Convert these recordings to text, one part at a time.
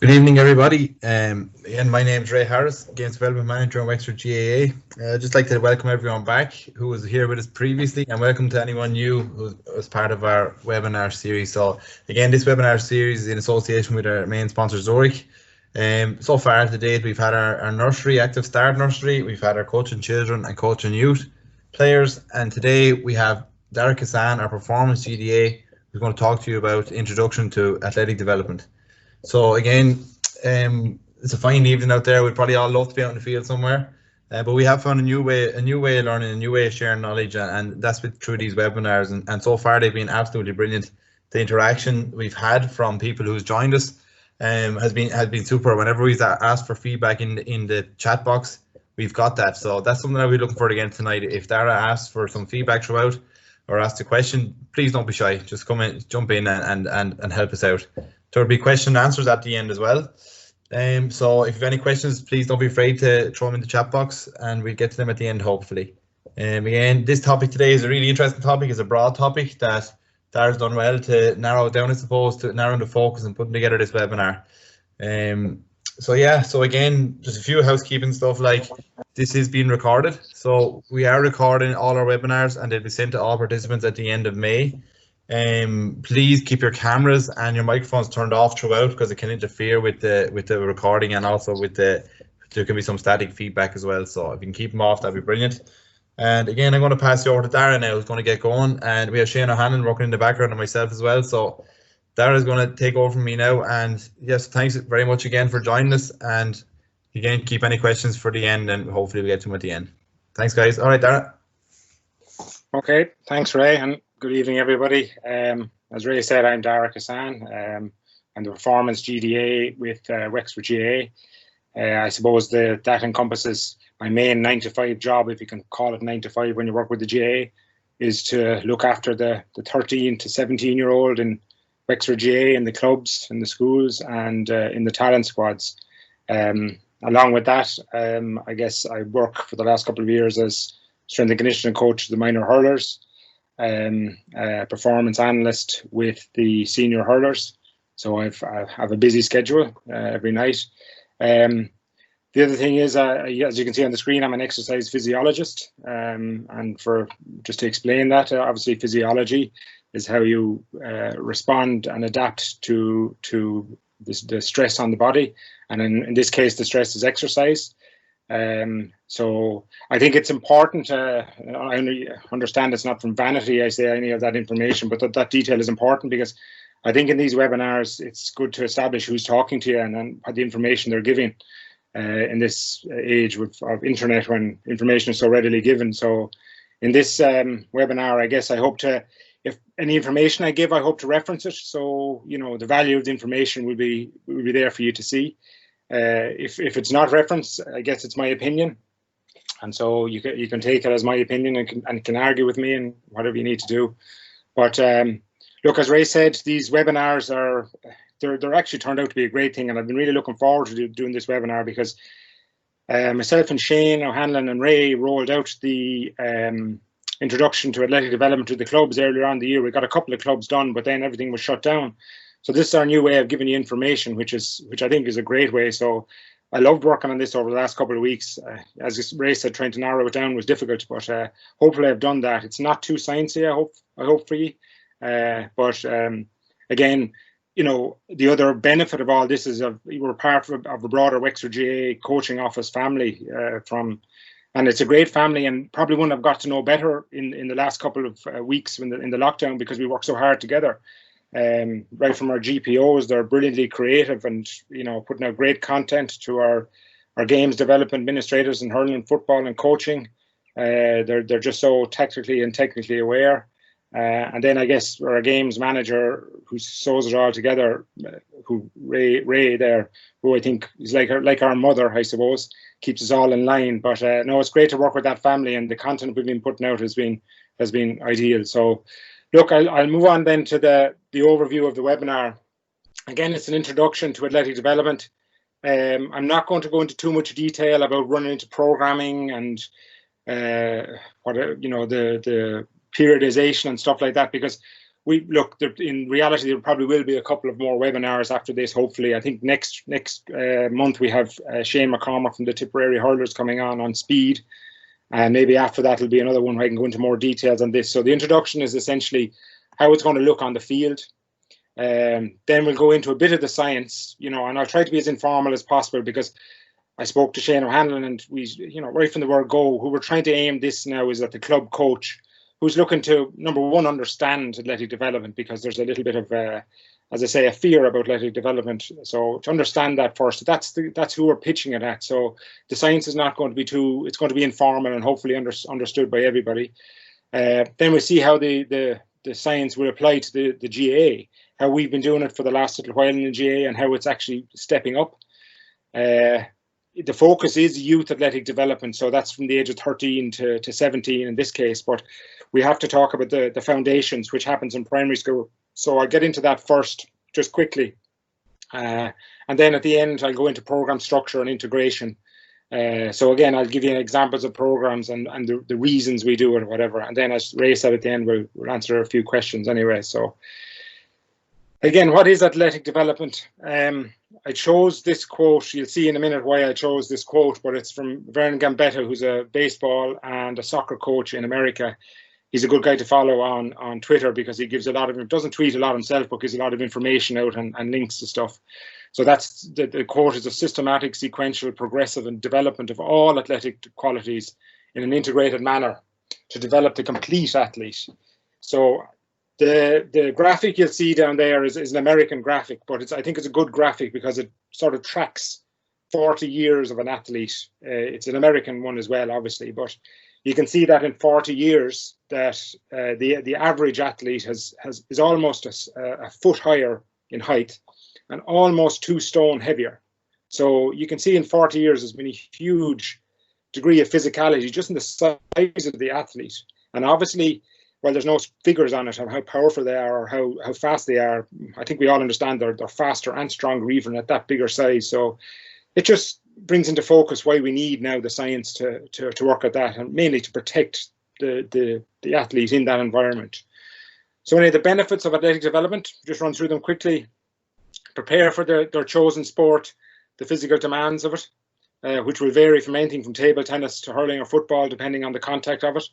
Good evening, everybody. And my name is Ray Harris, Games Development Manager in Wexford GAA. I'd just like to welcome everyone back who was here with us previously, and welcome to anyone new who was part of our webinar series. So again, this webinar series is in association with our main sponsor, Zurich. So far to date, we've had our nursery, Active Start Nursery, we've had our coaching children and coaching youth players, and today we have Dara Kissane, our performance GDA, who's going to talk to you about introduction to athletic development. So again, it's a fine evening out there. We'd probably all love to be out in the field somewhere, but we have found a new way of learning, a new way of sharing knowledge, and that's through these webinars. And so far, they've been absolutely brilliant. The interaction we've had from people who's joined us has been super. Whenever we've asked for feedback in the chat box, we've got that. So that's something that we're looking for again tonight. If Dara asks for some feedback throughout, or asks a question, please don't be shy. Just come in, jump in, and help us out. There'll be question and answers at the end as well. So if you have any questions, please don't be afraid to throw them in the chat box, and we'll get to them at the end, hopefully. Again, this topic today is a really interesting topic. It's a broad topic that Dara's done well to narrow it down, I suppose, to narrow the focus and putting together this webinar. So yeah, so again, just a few housekeeping stuff, like this is being recorded. So we are recording all our webinars, and they'll be sent to all participants at the end of May. Please keep your cameras and your microphones turned off throughout, because it can interfere with the recording, and also there can be some static feedback as well. So if you can keep them off, that'd be brilliant. And again, I'm going to pass you over to Dara now, who's going to get going, and we have Shane O'Hanlon working in the background and myself as well. So Dara is going to take over from me now, and yes, thanks very much again for joining us, and again, keep any questions for the end, and hopefully we get to them at the end. Thanks, guys. All right, Dara. Okay, thanks, Ray, and good evening, everybody. As Ray said, I'm Dara Kissane. I'm the performance GDA with Wexford GAA. I suppose that encompasses my main 9-to-5 job, if you can call it 9-to-5 when you work with the GAA, is to look after the 13 to 17-year-old in Wexford GAA, in the clubs, in the schools, and in the talent squads. Along with that, I guess I work for the last couple of years as strength and conditioning coach to the minor hurlers, performance analyst with the senior hurlers. So I have a busy schedule every night. The other thing is, as you can see on the screen, I'm an exercise physiologist. And just to explain that, obviously physiology is how you respond and adapt to the stress on the body. And in this case, the stress is exercise. So I think it's important. I understand it's not from vanity I say any of that information, but that detail is important, because I think in these webinars it's good to establish who's talking to you and the information they're giving in this age of internet, when information is so readily given. So in this webinar, I guess I hope to, if any information I give, I hope to reference it. So, you know, the value of the information will be there for you to see. If it's not referenced, I guess it's my opinion, and so you can take it as my opinion and can argue with me and whatever you need to do. But look, as Ray said, these webinars they're actually turned out to be a great thing, and I've been really looking forward to doing this webinar, because myself and Shane O'Hanlon and Ray rolled out the introduction to athletic development to the clubs earlier on in the year. We got a couple of clubs done, but then everything was shut down. So this is our new way of giving you information, which I think is a great way. So I loved working on this over the last couple of weeks. As Ray said, trying to narrow it down was difficult, but hopefully I've done that. It's not too sciencey, I hope for you. But again, you know, the other benefit of all this is we're part of a broader Wexford GAA coaching office family and it's a great family, and probably one I've got to know better in the last couple of weeks in the lockdown, because we work so hard together. Right from our GPOs, they're brilliantly creative and, you know, putting out great content, to our games development administrators in hurling and football and coaching. They're just so technically aware. And then I guess our games manager, who sews it all together, who Ray there, who I think is like our mother, I suppose, keeps us all in line. But no, it's great to work with that family, and the content we've been putting out has been ideal. So look, I'll move on then to the overview of the webinar. Again, it's an introduction to athletic development. I'm not going to go into too much detail about running into programming and the periodization and stuff like that, because in reality, there probably will be a couple of more webinars after this. Hopefully, I think next month we have Shane McCormack from the Tipperary Hurlers coming on speed, and maybe after that will be another one where I can go into more details on this. So the introduction is essentially how it's going to look on the field. Then we'll go into a bit of the science, and I'll try to be as informal as possible, because I spoke to Shane O'Hanlon, and we, right from the word go, who we're trying to aim this now is at the club coach who's looking to, number one, understand athletic development, because there's a little bit of, as I say, a fear about athletic development. So to understand that first, that's who we're pitching it at. So the science is not going to be it's going to be informal and hopefully understood by everybody. Then we'll see how the science will apply to the GAA, how we've been doing it for the last little while in the GAA and how it's actually stepping up. The focus is youth athletic development, so that's from the age of 13 to 17 in this case, but we have to talk about the foundations, which happens in primary school. So I'll get into that first, just quickly. And then at the end, I'll go into program structure and integration. So again, I'll give you examples of programs and the reasons we do it or whatever. And then, as Ray said at the end, we'll answer a few questions anyway. So again, what is athletic development? I chose this quote. You'll see in a minute why I chose this quote, but it's from Vern Gambetta, who's a baseball and a soccer coach in America. He's a good guy to follow on Twitter, because he gives a lot of, doesn't tweet a lot himself, but gives a lot of information out and links to stuff. So that's the quote is: a systematic, sequential, progressive and development of all athletic qualities in an integrated manner to develop the complete athlete. So the graphic you'll see down there is an American graphic, but I think it's a good graphic because it sort of tracks 40 years of an athlete. It's an American one as well, obviously, but you can see that in 40 years that the average athlete is almost a foot higher in height and almost 2 stone heavier. So you can see in 40 years there's been a huge degree of physicality just in the size of the athlete. And obviously, well, there's no figures on it of how powerful they are or how fast they are. I think we all understand they're faster and stronger even at that bigger size. So it just brings into focus why we need now the science to work at that, and mainly to protect the athlete in that environment. So any of the benefits of athletic development, just run through them quickly. Prepare for their chosen sport, the physical demands of it, which will vary from anything from table tennis to hurling or football, depending on the contact of it.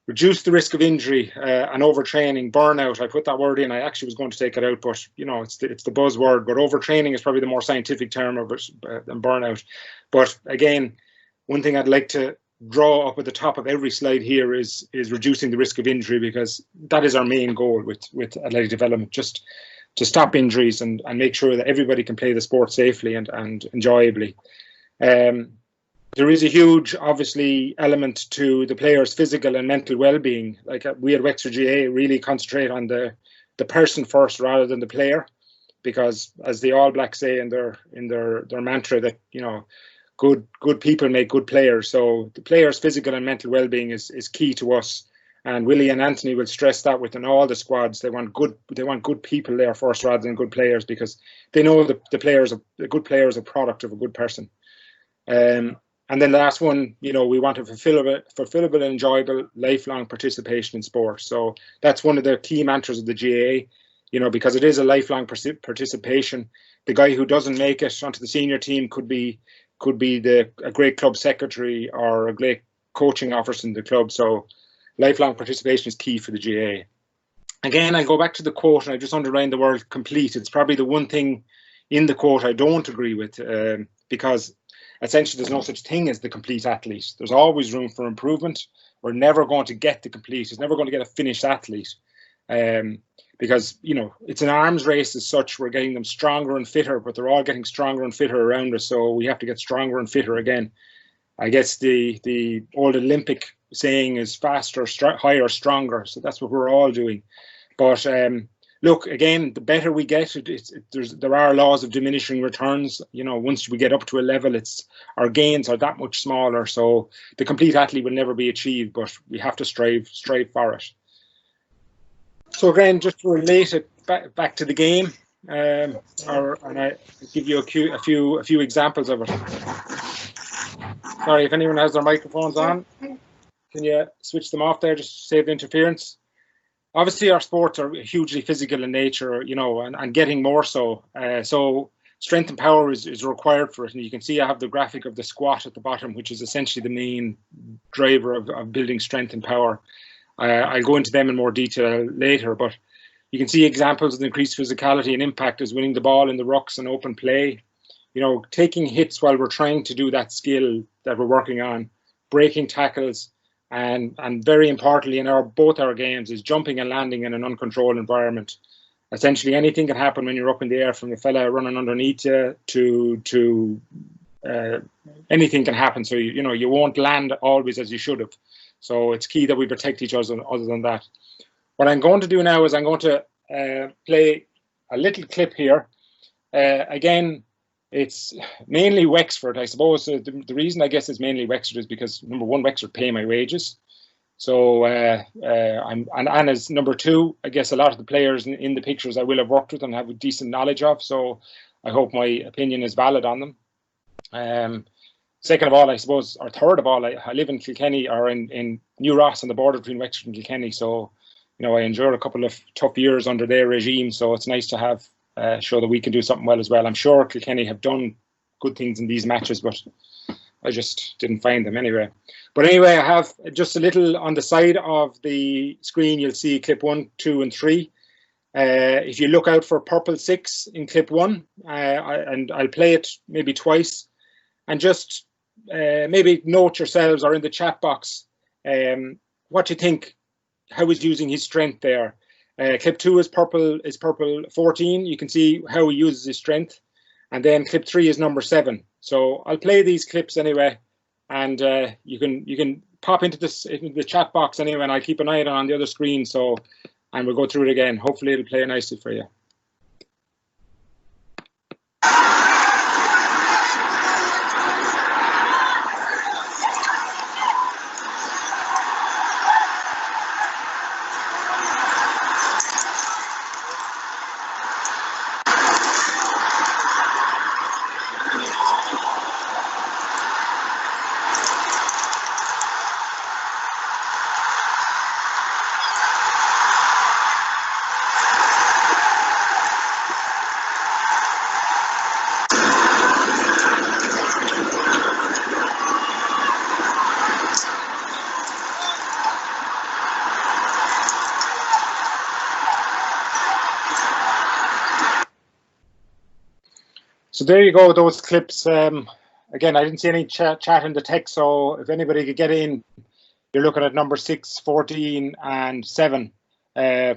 Reduce the risk of injury and overtraining, burnout. I put that word in. I actually was going to take it out, but it's the buzzword. But overtraining is probably the more scientific term of it than burnout. But again, one thing I'd like to draw up at the top of every slide here is reducing the risk of injury, because that is our main goal with athletic development, just to stop injuries and make sure that everybody can play the sport safely and enjoyably. There is a huge, obviously, element to the players' physical and mental well-being. Like we at Wexford GAA really concentrate on the person first rather than the player, because as the All Blacks say in their mantra that good people make good players. So the players' physical and mental well-being is key to us. And Willie and Anthony will stress that within all the squads. They want good people there first rather than good players, because they know the good player is a product of a good person. And then the last one, we want a fulfillable and enjoyable lifelong participation in sport. So that's one of the key mantras of the GAA, because it is a lifelong participation. The guy who doesn't make it onto the senior team could be a great club secretary or a great coaching officer in the club. So lifelong participation is key for the GAA. Again, I'll go back to the quote, and I just underlined the word complete. It's probably the one thing in the quote I don't agree with, because essentially there's no such thing as the complete athlete. There's always room for improvement. We're never going to get the complete. It's never going to get a finished athlete, because it's an arms race as such. We're getting them stronger and fitter, but they're all getting stronger and fitter around us. So we have to get stronger and fitter again. I guess the old Olympic saying is faster, higher, stronger. So that's what we're all doing. But look, again, the better we get, there are laws of diminishing returns. Once we get up to a level, our gains are that much smaller. So the complete athlete will never be achieved, but we have to strive for it. So again, just to relate it back to the game, and I give you a few examples of it. Sorry, if anyone has their microphones on, can you switch them off there just to save the interference? obviously our sports are hugely physical in nature, you know, and getting more so. So strength and power is required for it. And you can see I have the graphic of the squat at the bottom, which is essentially the main driver of building strength and power. I'll go into them in more detail later, but you can see examples of increased physicality and impact as winning the ball in the rucks and open play. You know, taking hits while we're trying to do that skill that we're working on, breaking tackles, and very importantly in both our games is jumping and landing in an uncontrolled environment. Essentially, anything can happen when you're up in the air, from the fella running underneath you to anything can happen. So you know you won't land always as you should have. So it's key that we protect each other. Other than that, what I'm going to do now is I'm going to play a little clip here. Again, it's mainly Wexford. I suppose the reason I guess it's mainly Wexford is because, number one, Wexford pay my wages. So and as number two, I guess a lot of the players in the pictures I will have worked with and have a decent knowledge of. So I hope my opinion is valid on them. Second of all, I suppose, or third of all, I live in Kilkenny, or in New Ross on the border between Wexford and Kilkenny. So, you know, I endured a couple of tough years under their regime. So it's nice to have show that we can do something well as well. I'm sure Kilkenny have done good things in these matches, but I just didn't find them anyway. But anyway, I have just a little on the side of the screen. You'll see clip 1, 2, and 3. If you look out for purple 6 in clip 1, and I'll play it maybe twice, and just maybe note yourselves or in the chat box what you think, how he's using his strength there. Clip 2 is purple 14. You can see how he uses his strength. And then clip 3 is number 7. So I'll play these clips anyway, and you can pop into the chat box anyway, and I'll keep an eye on the other screen. So, and we'll go through it again. Hopefully it'll play nicely for you. So there you go, those clips. Again, I didn't see any chat in the text, so if anybody could get in, you're looking at number 6, 14, and 7.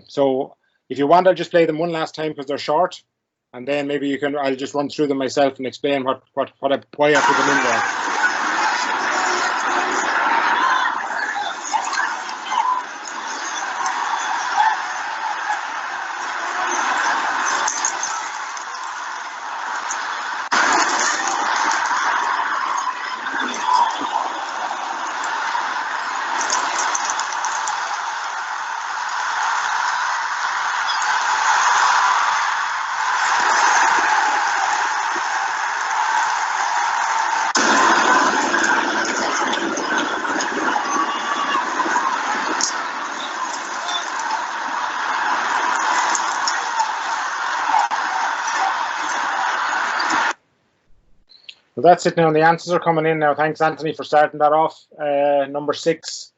So if you want, I'll just play them one last time because they're short, and then maybe I'll just run through them myself and explain why I put them in there. So that's it now, and the answers are coming in now. Thanks, Anthony, for starting that off. Number 6,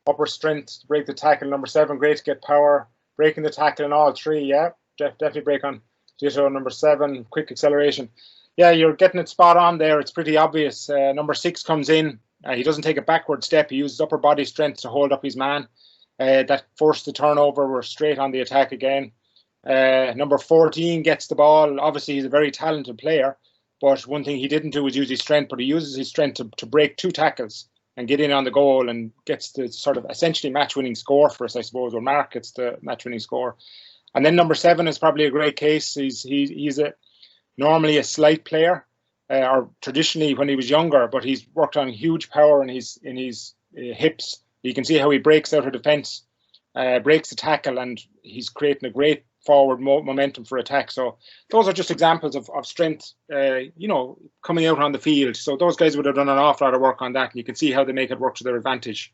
upper strength to break the tackle. Number 7, great to get power. Breaking the tackle in all 3, yeah, definitely break on. Ditto. Number 7, quick acceleration. Yeah, you're getting it spot on there. It's pretty obvious. Number 6 comes in. He doesn't take a backward step. He uses upper body strength to hold up his man. That forced the turnover. We're straight on the attack again. Number 14 gets the ball. Obviously, he's a very talented player. But one thing he didn't do was use his strength, but he uses his strength to break 2 tackles and get in on the goal and gets the sort of essentially match-winning score for us, I suppose, or Mark gets the match-winning score. And then number 7 is probably a great case. He's normally a slight player, or traditionally when he was younger, but he's worked on huge power in his hips. You can see how he breaks out of defence, breaks the tackle, and he's creating a great forward momentum for attack. So those are just examples of strength, coming out on the field. So those guys would have done an awful lot of work on that, and you can see how they make it work to their advantage.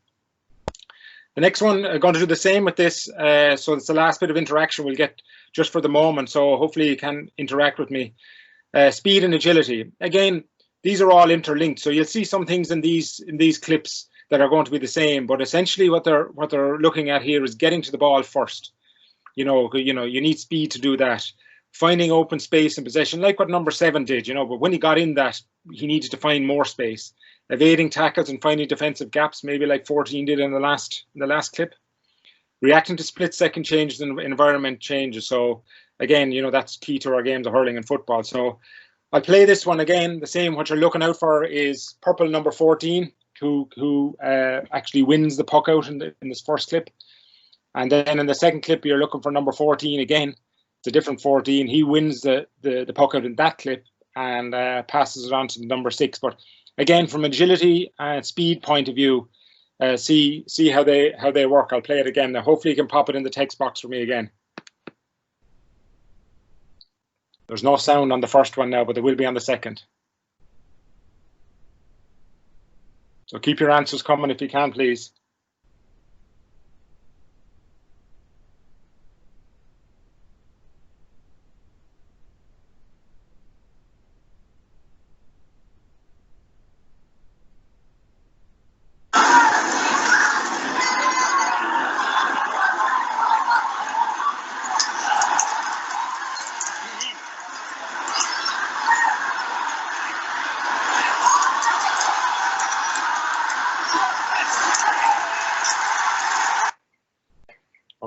The next one, I'm going to do the same with this. So it's the last bit of interaction we'll get just for the moment. So hopefully you can interact with me. Speed and agility. Again, these are all interlinked. So you'll see some things in these clips that are going to be the same. But essentially, what they're looking at here is getting to the ball first. You need speed to do that. Finding open space and possession, like what number 7 did. But when he got in that, he needed to find more space. Evading tackles and finding defensive gaps, maybe like 14 did in the last clip. Reacting to split-second changes and environment changes. So again, that's key to our games of hurling and football. So I'll play this one again. The same. What you're looking out for is purple number 14, who actually wins the puck out in this first clip. And then in the second clip, you're looking for number 14 again. It's a different 14. He wins the puck out in that clip and passes it on to number 6. But again, from agility and speed point of view, see how they work. I'll play it again. Now, hopefully you can pop it in the text box for me again. There's no sound on the first one now, but there will be on the second. So keep your answers coming if you can, please.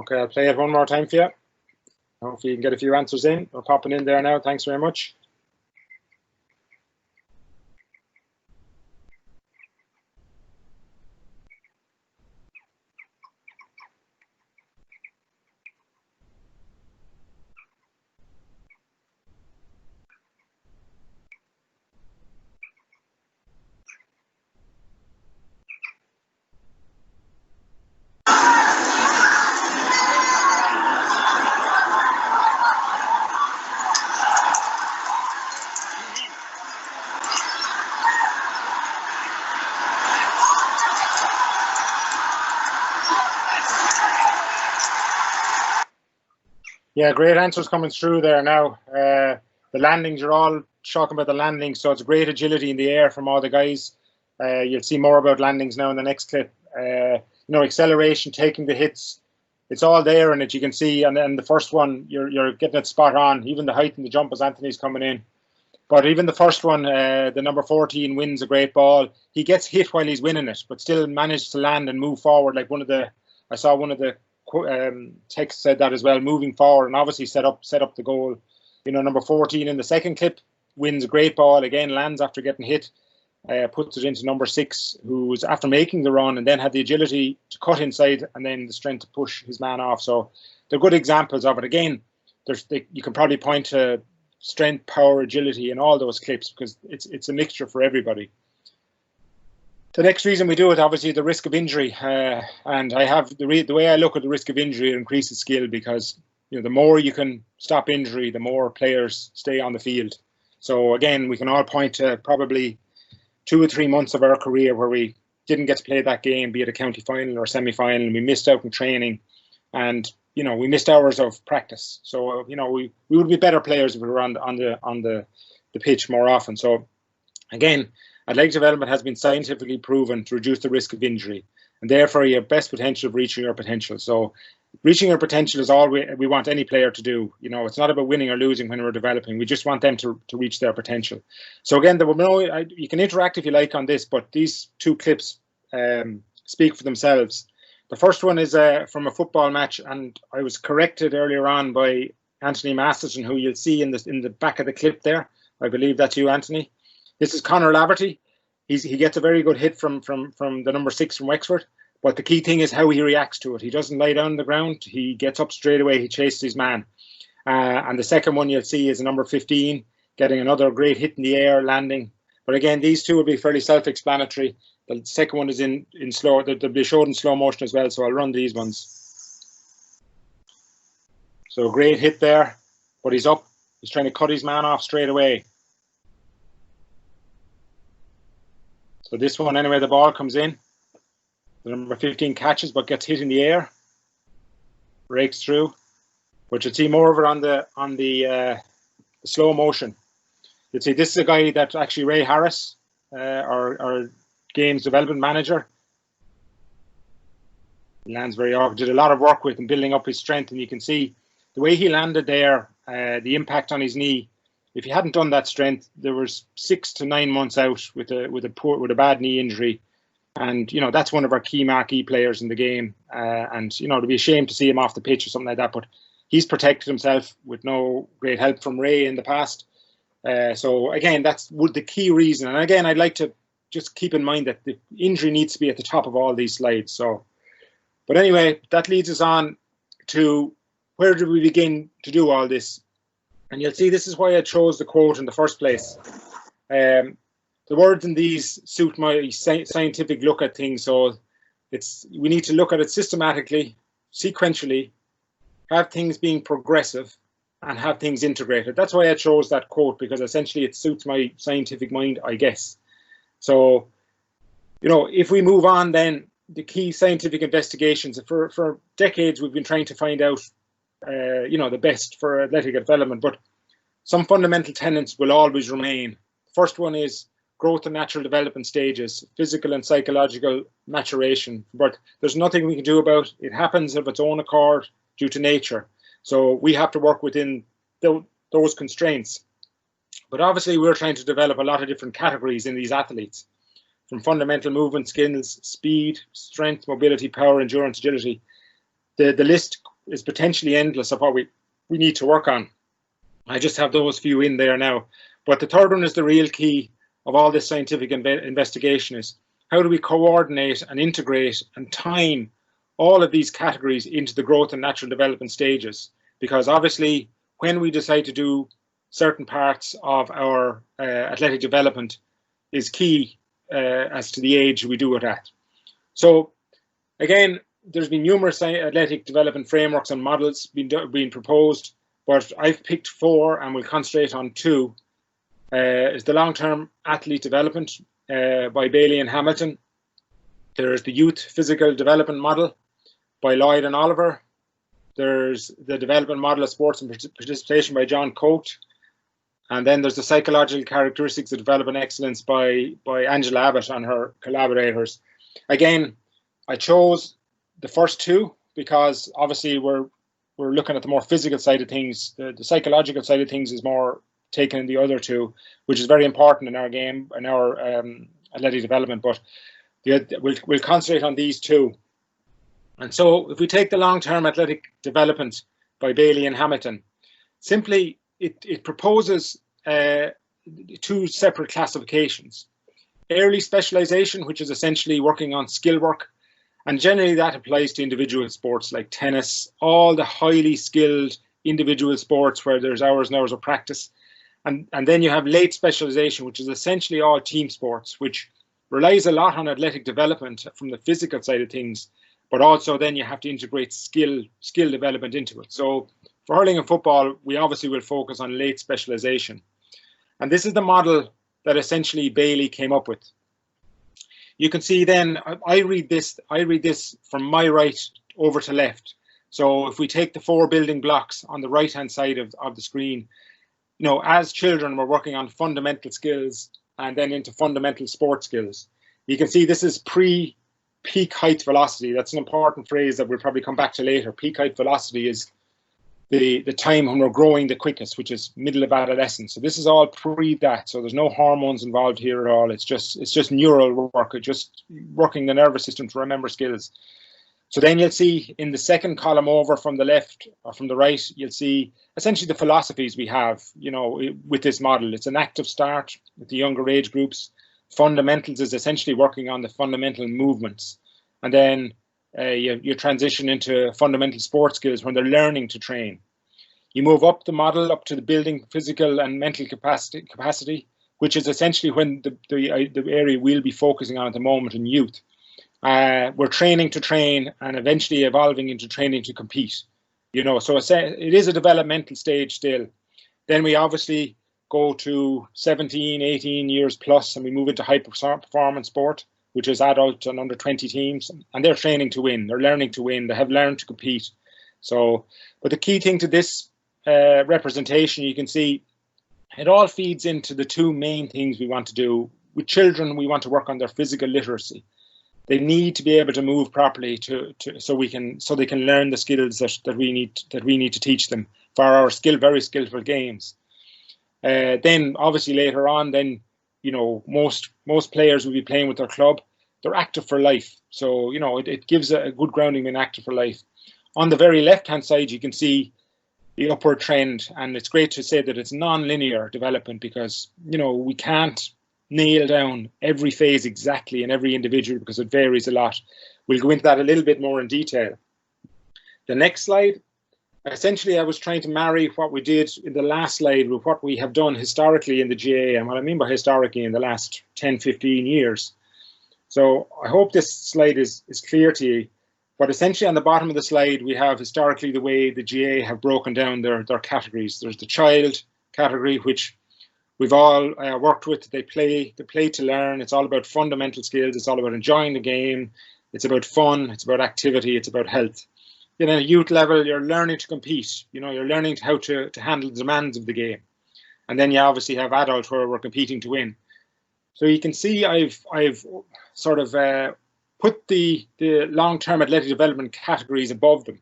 Okay, I'll play it one more time for you. Hopefully you can get a few answers in. We're popping in there now. Thanks very much. Yeah, great answers coming through there now. The landings, you're all talking about the landings, so it's great agility in the air from all the guys. You'll see more about landings now in the next clip. Acceleration, taking the hits, it's all there in it, you can see. And then the first one, you're getting it spot on. Even the height and the jump as Anthony's coming in. But even the first one, the number 14 wins a great ball. He gets hit while he's winning it, but still managed to land and move forward. Like I saw one of the text said that as well, moving forward and obviously set up the goal. Number 14 in the second clip wins a great ball, again lands after getting hit, puts it into number 6, who's after making the run and then had the agility to cut inside and then the strength to push his man off. So they're good examples of it. Again, you can probably point to strength, power, agility in all those clips because it's a mixture for everybody. The next reason we do it, obviously, the risk of injury, and I have the way I look at the risk of injury, it increases skill because the more you can stop injury, the more players stay on the field. So again, we can all point to probably 2 or 3 months of our career where we didn't get to play that game, be it a county final or semi-final, and we missed out on training, and we missed hours of practice. So we would be better players if we were on the pitch more often. So again, athletic development has been scientifically proven to reduce the risk of injury, and therefore your best potential of reaching your potential. So reaching your potential is all we want any player to do. It's not about winning or losing when we're developing. We just want them to reach their potential. So again, you can interact if you like on this, but these 2 clips speak for themselves. The first one is from a football match, and I was corrected earlier on by Anthony Masterson, who you'll see in the back of the clip there. I believe that's you, Anthony. This is Conor Laverty. He gets a very good hit from the number 6 from Wexford. But the key thing is how he reacts to it. He doesn't lie down on the ground. He gets up straight away. He chases his man. And the second one you'll see is a number 15 getting another great hit in the air, landing. But again, these 2 will be fairly self-explanatory. The second one is in slow. They'll be showed in slow motion as well. So I'll run these ones. So great hit there, but he's up. He's trying to cut his man off straight away. So this one, anyway, the ball comes in. the number 15 catches, but gets hit in the air, breaks through. But you'll see more of it on the slow motion. You'll see this is a guy that actually Ray Harris, our games development manager, lands very often, did a lot of work with and building up his strength, and you can see the way he landed there, the impact on his knee. If he hadn't done that strength, there was 6 to 9 months out with a bad knee injury, and you know that's one of our key marquee players in the game, and you know to be ashamed to see him off the pitch or something like that, but he's protected himself with no great help from Ray in the past. So again, that's the key reason, and again I'd like to just keep in mind that the injury needs to be at the top of all these slides. So, but anyway, that leads us on to where do we begin to do all this? And you'll see this is why I chose the quote in the first place. The words in these suit my scientific look at things. So we need to look at it systematically, sequentially, have things being progressive, and have things integrated. That's why I chose that quote, because essentially it suits my scientific mind, I guess. So, you know, if we move on then, the key scientific investigations, for decades we've been trying to find out you know, the best for athletic development, but some fundamental tenets will always remain. The first one is growth and natural development stages, physical and psychological maturation, but there's nothing we can do about it. It happens of its own accord due to nature. So we have to work within those constraints. But obviously we're trying to develop a lot of different categories in these athletes, from fundamental movement skills, speed, strength, mobility, power, endurance, agility. The list is potentially endless of what we need to work on. I just have those few in there now. But the third one is the real key of all this scientific investigation, is how do we coordinate and integrate and time all of these categories into the growth and natural development stages? Because obviously when we decide to do certain parts of our athletic development is key as to the age we do it at. So again, there's been numerous athletic development frameworks and models being proposed, but I've picked 4 and we'll concentrate on 2. Is the long-term athlete development by Bailey and Hamilton. There's the youth physical development model by Lloyd and Oliver. There's the development model of sports and participation by John Coate. And then there's the psychological characteristics of development excellence by Angela Abbott and her collaborators. Again, I chose the first 2 because obviously we're looking at the more physical side of things. The psychological side of things is more taken in the other 2, which is very important in our game and our athletic development. But we'll concentrate on these 2. And so if we take the long-term athletic development by Bailey and Hamilton, simply it proposes 2 separate classifications. Early specialization, which is essentially working on skill work, and generally that applies to individual sports like tennis, all the highly skilled individual sports where there's hours and hours of practice. And then you have late specialization, which is essentially all team sports, which relies a lot on athletic development from the physical side of things, but also then you have to integrate skill development into it. So for hurling and football, we obviously will focus on late specialization. And this is the model that essentially Bailey came up with. You can see then, I read this from my right over to left. So if we take the 4 building blocks on the right hand side of the screen, you know, as children, we're working on fundamental skills and then into fundamental sport skills. You can see this is pre-peak height velocity. That's an important phrase that we'll probably come back to later. Peak height velocity is the time when we're growing the quickest, which is middle of adolescence. So this is all pre that. So there's no hormones involved here at all. It's just neural work, just working the nervous system to remember skills. So then you'll see in the second column over from the left or from the right, you'll see essentially the philosophies we have, you know, with this model. It's an active start with the younger age groups. Fundamentals is essentially working on the fundamental movements. And then you transition into fundamental sport skills when they're learning to train. You move up the model up to the building physical and mental capacity, which is essentially when the area we'll be focusing on at the moment in youth. We're training to train and eventually evolving into training to compete. You know, so it is a developmental stage still. Then we obviously go to 17, 18 years plus and we move into high performance sport, which is adult and under 20 teams, and they're training to win. They're learning to win. They have learned to compete. So, but the key thing to this representation, you can see, it all feeds into the two main things we want to do. With children, we want to work on their physical literacy. They need to be able to move properly so they can learn the skills that we need to teach them for our very skillful games. Then obviously later on, then most players will be playing with their club. They're active for life, so it gives a good grounding in active for life. On the very left hand side, you can see the upward trend, and it's great to say that it's non-linear development, because we can't nail down every phase exactly in every individual because it varies a lot. We'll go into that a little bit more in detail. The next slide, essentially I was trying to marry what we did in the last slide with what we have done historically in the GAA, and what I mean by historically, in the last 10-15 years. So I hope this slide is clear to you, but essentially on the bottom of the slide we have historically the way the GAA have broken down their categories. There's the child category, which we've all worked with. They play to learn. It's all about fundamental skills. It's all about enjoying the game. It's about fun. It's about activity. It's about health. At a youth level, you're learning to compete. You're learning how to handle the demands of the game. And then you obviously have adult, where we're competing to win. So you can see I've sort of put the long-term athletic development categories above them.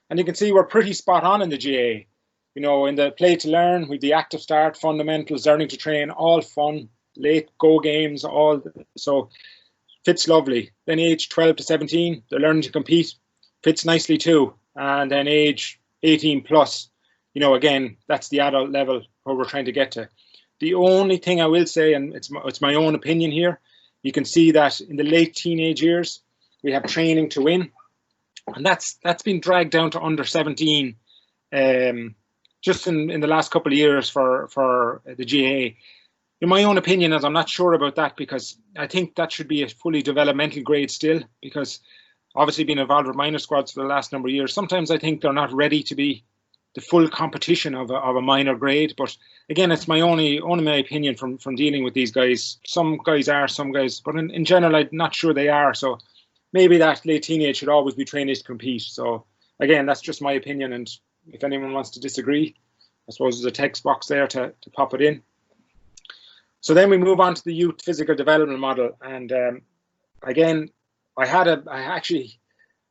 And you can see we're pretty spot on in the GAA. In the play to learn, with the active start, fundamentals, learning to train, all fun, late go games, all, so fits lovely. Then age 12 to 17, they're learning to compete, fits nicely too. And then age 18 plus, again, that's the adult level where we're trying to get to. The only thing I will say, and it's my own opinion here, you can see that in the late teenage years, we have training to win. And that's been dragged down to under 17. Just in the last couple of years for the GAA. In my own opinion, as I'm not sure about that, because I think that should be a fully developmental grade still, because obviously being involved with minor squads for the last number of years, sometimes I think they're not ready to be the full competition of a minor grade. But again, it's my only my opinion from dealing with these guys. Some guys are, some guys, but in general, I'm not sure they are. So maybe that late teenage should always be trained to compete. So again, that's just my opinion, and if anyone wants to disagree, I suppose there's a text box there to pop it in. So then we move on to the youth physical development model. And again, I actually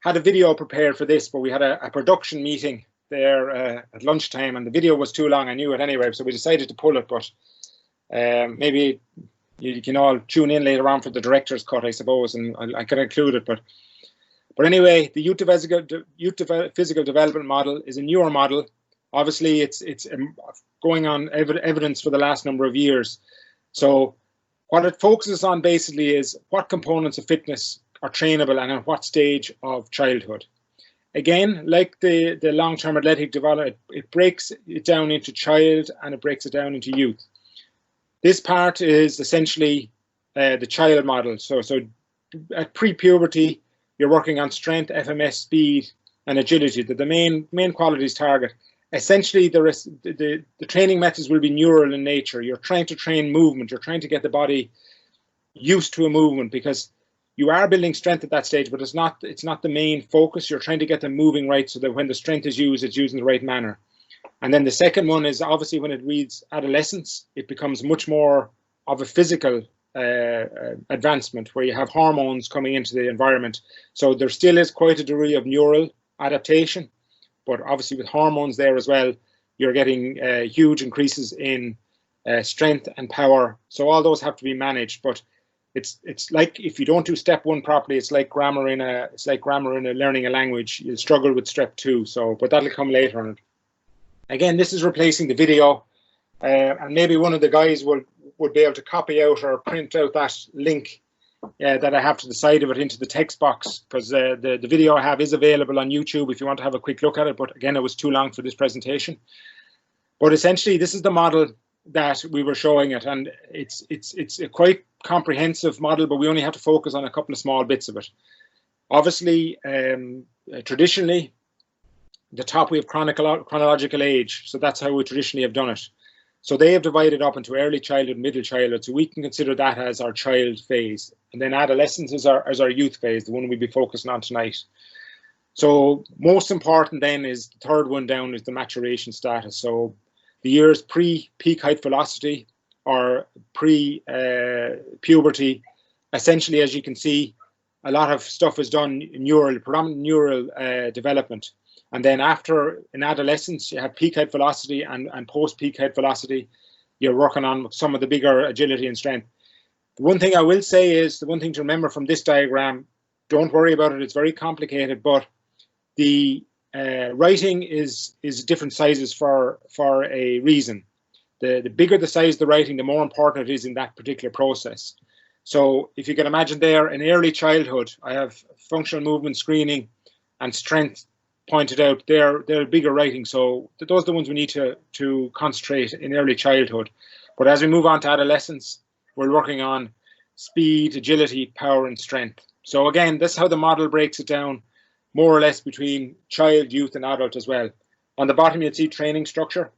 had a video prepared for this, but we had a production meeting there at lunchtime, and the video was too long. I knew it anyway, so we decided to pull it. But maybe you can all tune in later on for the director's cut, I suppose, and I can include it. But anyway, the youth physical development model is a newer model. Obviously, it's going on evidence for the last number of years. So what it focuses on basically is what components of fitness are trainable and at what stage of childhood. Again, like the long-term athletic development, it breaks it down into child and it breaks it down into youth. This part is essentially the child model. So at pre-puberty, you're working on strength, FMS, speed, and agility. The main qualities target. Essentially, the training methods will be neural in nature. You're trying to train movement. You're trying to get the body used to a movement, because you are building strength at that stage, but it's not the main focus. You're trying to get them moving right, so that when the strength is used, it's used in the right manner. And then the second one is obviously when it reads adolescence, it becomes much more of a physical advancement, where you have hormones coming into the environment. So there still is quite a degree of neural adaptation, but obviously with hormones there as well, you're getting huge increases in strength and power. So all those have to be managed. But it's like, if you don't do step one properly, it's like grammar in a learning a language. You'll struggle with step two. So, but that'll come later on. Again, this is replacing the video, and maybe one of the guys would be able to copy out or print out that link that I have to the side of it into the text box, because the video I have is available on YouTube if you want to have a quick look at it. But again, it was too long for this presentation. But essentially, this is the model that we were showing it, and it's a quite comprehensive model, but we only have to focus on a couple of small bits of it. Obviously, traditionally, the top we have chronological age, so that's how we traditionally have done it. So they have divided up into early childhood, middle childhood. So we can consider that as our child phase. And then adolescence is our youth phase, the one we'll be focusing on tonight. So most important then is the third one down is the maturation status. So the years pre-peak height velocity or pre-puberty, essentially, as you can see, a lot of stuff is done in predominant neural development. And then after, in adolescence, you have peak height velocity and post-peak height velocity. You're working on some of the bigger agility and strength. The one thing I will say is, the one thing to remember from this diagram, don't worry about it, it's very complicated, but the writing is different sizes for a reason. The bigger the size of the writing, the more important it is in that particular process. So if you can imagine there, in early childhood, I have functional movement screening and strength pointed out. They're bigger writing, so those are the ones we need to concentrate in early childhood. But as we move on to adolescence, we're working on speed, agility, power, and strength. So again, this is how the model breaks it down, more or less between child, youth, and adult as well. On the bottom, you'll see training structure.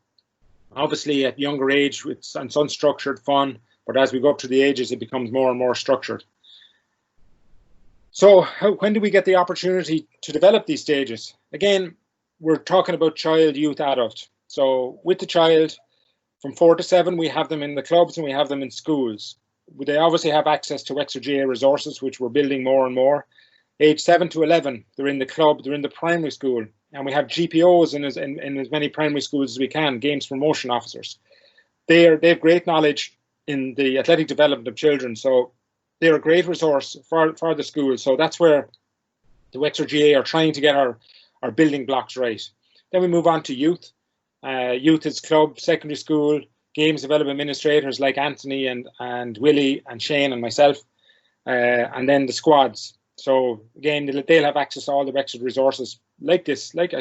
Obviously, at younger age, it's unstructured, fun, but as we go up to the ages, it becomes more and more structured. So when do we get the opportunity to develop these stages? Again, we're talking about child, youth, adult. So with the child, from 4 to 7, we have them in the clubs and we have them in schools. They obviously have access to Wexford GAA resources, which we're building more and more. Age 7 to 11, they're in the club, they're in the primary school. And we have GPOs in as many primary schools as we can, games promotion officers. They have great knowledge in the athletic development of children. So they're a great resource for the school. So that's where the Wexford GAA are trying to get our building blocks right. Then we move on to youth. Youth is club, secondary school, games development administrators like Anthony and Willie and Shane and myself. And then the squads. So again, they'll have access to all the Wexford resources like this, like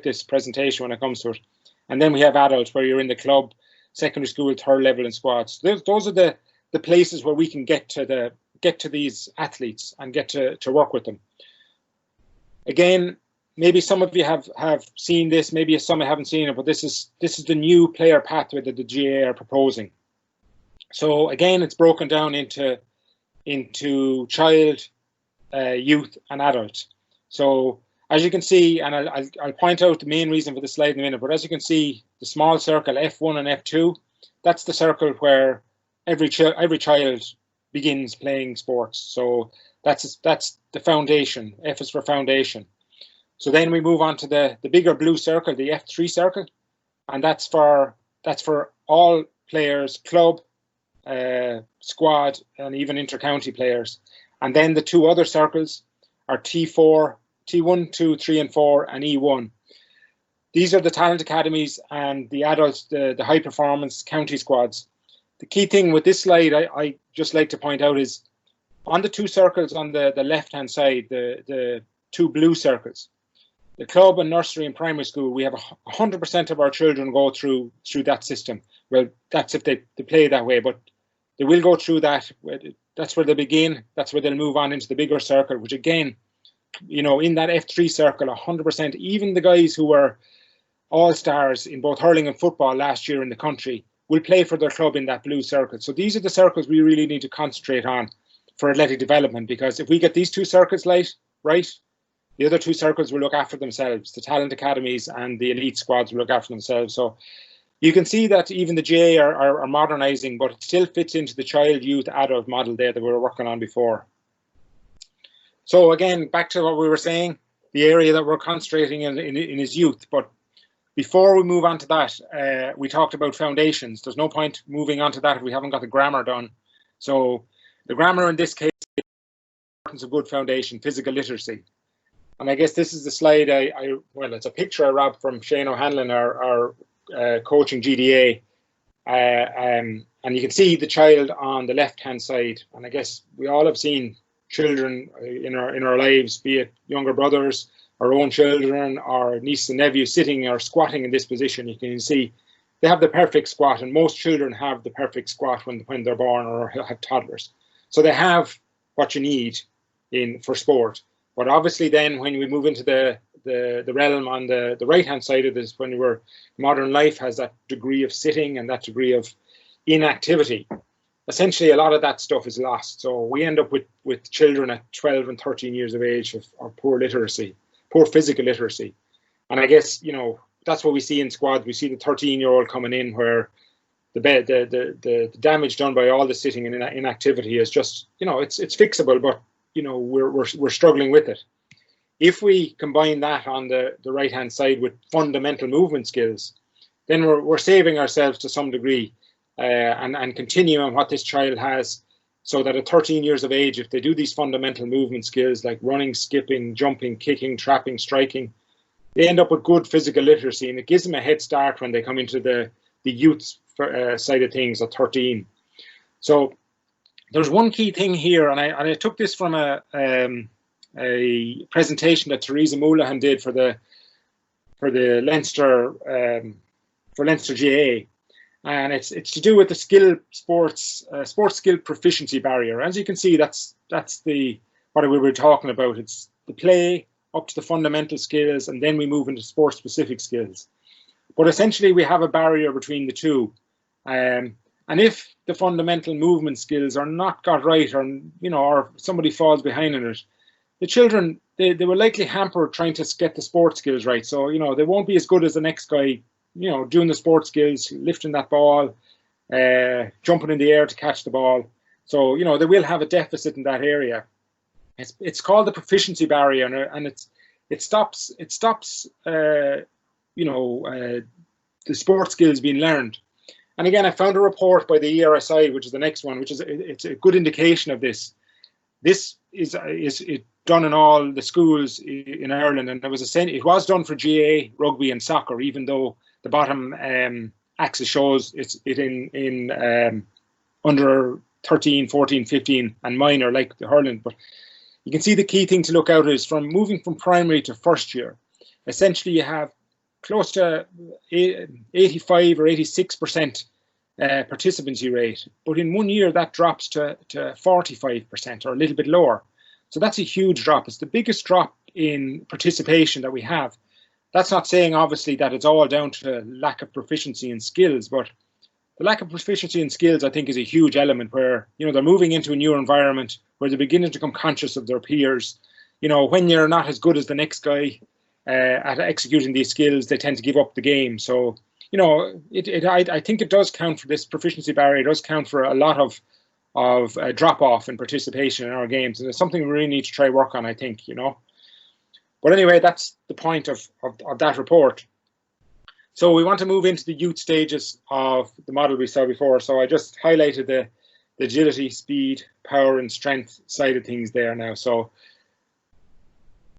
this presentation when it comes to it. And then we have adults where you're in the club, secondary school, third level and squads. Those are the places where we can get to these athletes and get to work with them. Again, maybe some of you have seen this, maybe some haven't seen it, but this is the new player pathway that the GAA are proposing. So again, it's broken down into child, youth and adult. So as you can see, and I'll point out the main reason for the slide in a minute, but as you can see, the small circle F1 and F2, that's the circle where every child begins playing sports. So that's the foundation. F is for foundation. So then we move on to the bigger blue circle, the F3 circle, and that's for all players, club, squad, and even inter-county players. And then the two other circles are T4, T1, 2, 3, and 4, and E1. These are the talent academies and the adults, the high performance county squads. The key thing with this slide, I just like to point out is on the two circles on the left-hand side, the two blue circles, the club and nursery and primary school, we have 100% of our children go through that system. Well, that's if they play that way, but they will go through that. That's where they begin. That's where they'll move on into the bigger circle, which again, you know, in that F3 circle, 100%, even the guys who were all-stars in both hurling and football last year in the country will play for their club in that blue circle. So these are the circles we really need to concentrate on for athletic development, because if we get these two circles right, the other two circles will look after themselves. The talent academies and the elite squads will look after themselves. So you can see that even the GAA are modernising, but it still fits into the child, youth, adult model there that we were working on before. So again, back to what we were saying, the area that we're concentrating in is youth. But before we move on to that, we talked about foundations. There's no point moving on to that if we haven't got the grammar done. So the grammar in this case is the importance of good foundation, physical literacy. And I guess this is the slide well, it's a picture I robbed from Shane O'Hanlon, our coaching GDA. And you can see the child on the left-hand side. And I guess we all have seen children in our lives, be it younger brothers, our own children, our nieces and nephews sitting or squatting in this position. You can see they have the perfect squat, and most children have the perfect squat when they're born or have toddlers. So they have what you need for sport. But obviously then when we move into the the realm on the right hand side of this, when modern life has that degree of sitting and that degree of inactivity, essentially a lot of that stuff is lost. So we end up with children at 12 and 13 years of age of poor literacy, poor physical literacy. And I guess, you know, that's what we see in squads. We see the 13-year-old coming in where the damage done by all the sitting and inactivity is just, you know, it's fixable, but, you know, we're struggling with it. If we combine that on the right hand side with fundamental movement skills, then we're saving ourselves to some degree, and continuing what this child has, so that at 13 years of age, if they do these fundamental movement skills like running, skipping, jumping, kicking, trapping, striking, they end up with good physical literacy, and it gives them a head start when they come into the youth side of things at 13. So there's one key thing here, and I took this from a presentation that Theresa Moulahan did for the Leinster for Leinster GAA, and it's to do with the sports skill proficiency barrier. As you can see, that's what we were talking about. It's the play up to the fundamental skills, and then we move into sports specific skills. But essentially, we have a barrier between the two. And if the fundamental movement skills are not got right, or, you know, or somebody falls behind in it, the children, they will likely hamper trying to get the sports skills right. So, you know, they won't be as good as the next guy, you know, doing the sports skills, lifting that ball, jumping in the air to catch the ball. So, you know, they will have a deficit in that area. It's called the proficiency barrier, and it stops you know, the sports skills being learned. And again, I found a report by the ERSI, which is the next one, which is it's a good indication of this. This is done in all the schools in Ireland, and it was done for GAA, rugby, and soccer, even though the bottom axis shows it in under 13, 14, 15, and minor, like the hurling. But you can see the key thing to look out is from moving from primary to first year. Essentially, you have close to 85 or 86% participancy rate, but in 1 year that drops to 45% or a little bit lower. So that's a huge drop. It's the biggest drop in participation that we have. That's not saying obviously that it's all down to lack of proficiency in skills, but the lack of proficiency in skills, I think, is a huge element where, you know, they're moving into a new environment where they're beginning to become conscious of their peers. You know, when you're not as good as the next guy at executing these skills, they tend to give up the game. So, you know, I think it does count for this proficiency barrier. It does count for a lot of drop off in participation in our games, and it's something we really need to try work on, I think, you know. But anyway, that's the point of that report. So we want to move into the youth stages of the model we saw before. So I just highlighted the agility, speed, power, and strength side of things there now. So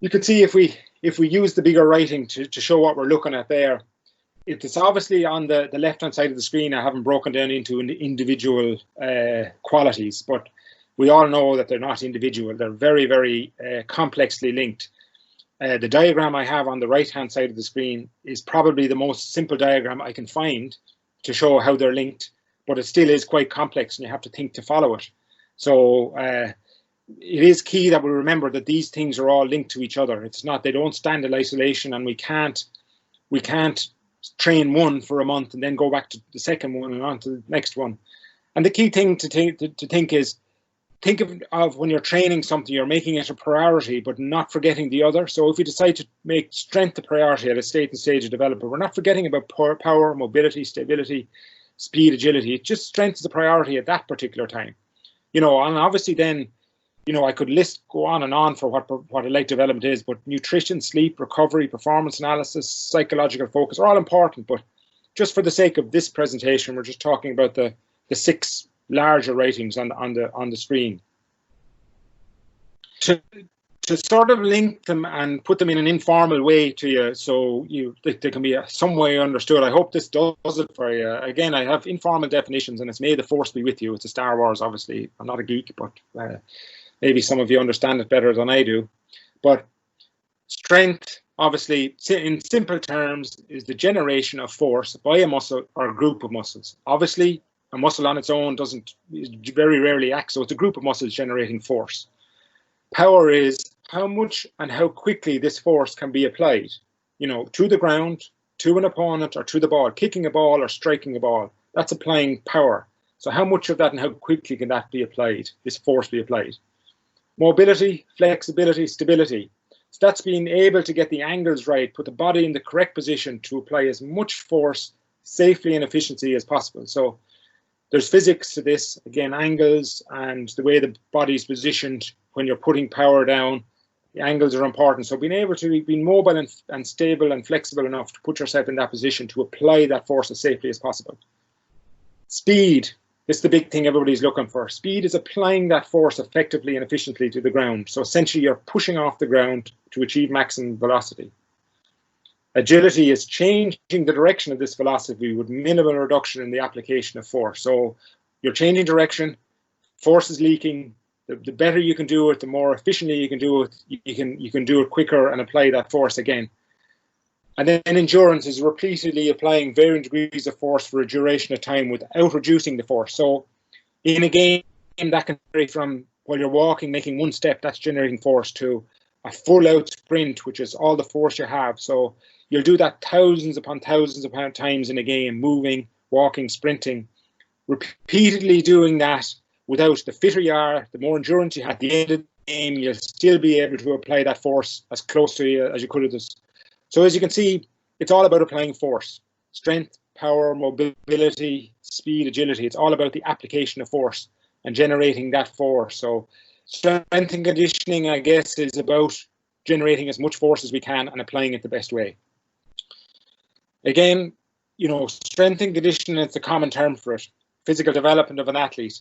you can see if we use the bigger writing to show what we're looking at there, it's obviously on the left-hand side of the screen. I haven't broken down into individual qualities, but we all know that they're not individual. They're very, very complexly linked. The diagram I have on the right-hand side of the screen is probably the most simple diagram I can find to show how they're linked, but it still is quite complex and you have to think to follow it. So it is key that we remember that these things are all linked to each other. It's not, they don't stand in isolation, and we can't train one for a month and then go back to the second one and on to the next one. And the key thing to think is, think of when you're training something, you're making it a priority, but not forgetting the other. So if we decide to make strength a priority at a stage of development, we're not forgetting about power, mobility, stability, speed, agility. It just strength is a priority at that particular time. You know, and obviously then, you know, I could go on and on for what a light development is, but nutrition, sleep, recovery, performance analysis, psychological focus are all important. But just for the sake of this presentation, we're just talking about the 6 larger ratings on the screen. To sort of link them and put them in an informal way to you, so they can be some way understood. I hope this does it for you. Again, I have informal definitions, and it's may the force be with you. It's a Star Wars, obviously. I'm not a geek, but maybe some of you understand it better than I do. But strength, obviously, in simple terms, is the generation of force by a muscle or a group of muscles. Obviously, a muscle on its own very rarely acts, so it's a group of muscles generating force. Power is how much and how quickly this force can be applied, you know, to the ground, to an opponent, or to the ball, kicking a ball or striking a ball. That's applying power. So how much of that and how quickly can that be applied, this force be applied? Mobility, flexibility, stability. So that's being able to get the angles right, put the body in the correct position to apply as much force safely and efficiently as possible. So there's physics to this, again, angles and the way the body's positioned when you're putting power down. The angles are important. So being able to be mobile and stable and flexible enough to put yourself in that position to apply that force as safely as possible. Speed. This is the big thing everybody's looking for. Speed is applying that force effectively and efficiently to the ground. So essentially you're pushing off the ground to achieve maximum velocity. Agility is changing the direction of this velocity with minimal reduction in the application of force. So you're changing direction, force is leaking. The better you can do it, the more efficiently you can do it. You can do it quicker and apply that force again. And then endurance is repeatedly applying varying degrees of force for a duration of time without reducing the force. So in a game, that can vary from while you're walking, making one step, that's generating force, to a full out sprint, which is all the force you have. So you'll do that thousands upon times in a game, moving, walking, sprinting, repeatedly doing that. Without, the fitter you are, the more endurance you have, at the end of the game, you'll still be able to apply that force as close to you as you could have this. So as you can see, it's all about applying force. Strength, power, mobility, speed, agility. It's all about the application of force and generating that force. So strength and conditioning, I guess, is about generating as much force as we can and applying it the best way. Again, you know, strength and conditioning is the common term for it. Physical development of an athlete.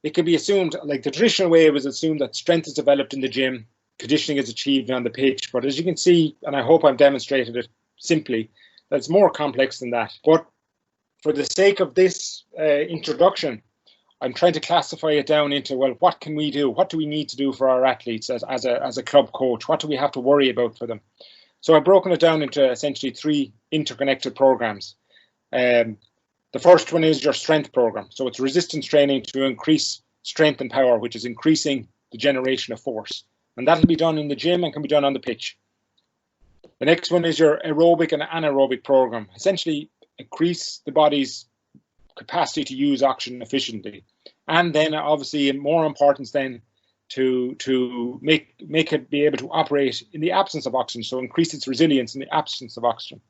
It can be assumed, like the traditional way, it was assumed that strength is developed in the gym, conditioning is achieved on the pitch. But as you can see, and I hope I've demonstrated it simply, that it's more complex than that. But for the sake of this introduction, I'm trying to classify it down into, well, what can we do? What do we need to do for our athletes as a club coach? What do we have to worry about for them? So I've broken it down into essentially 3 interconnected programs. The first one is your strength program. So it's resistance training to increase strength and power, which is increasing the generation of force. And that'll be done in the gym and can be done on the pitch. The next one is your aerobic and anaerobic program. Essentially increase the body's capacity to use oxygen efficiently. And then obviously more importance then to make it be able to operate in the absence of oxygen. So increase its resilience in the absence of oxygen.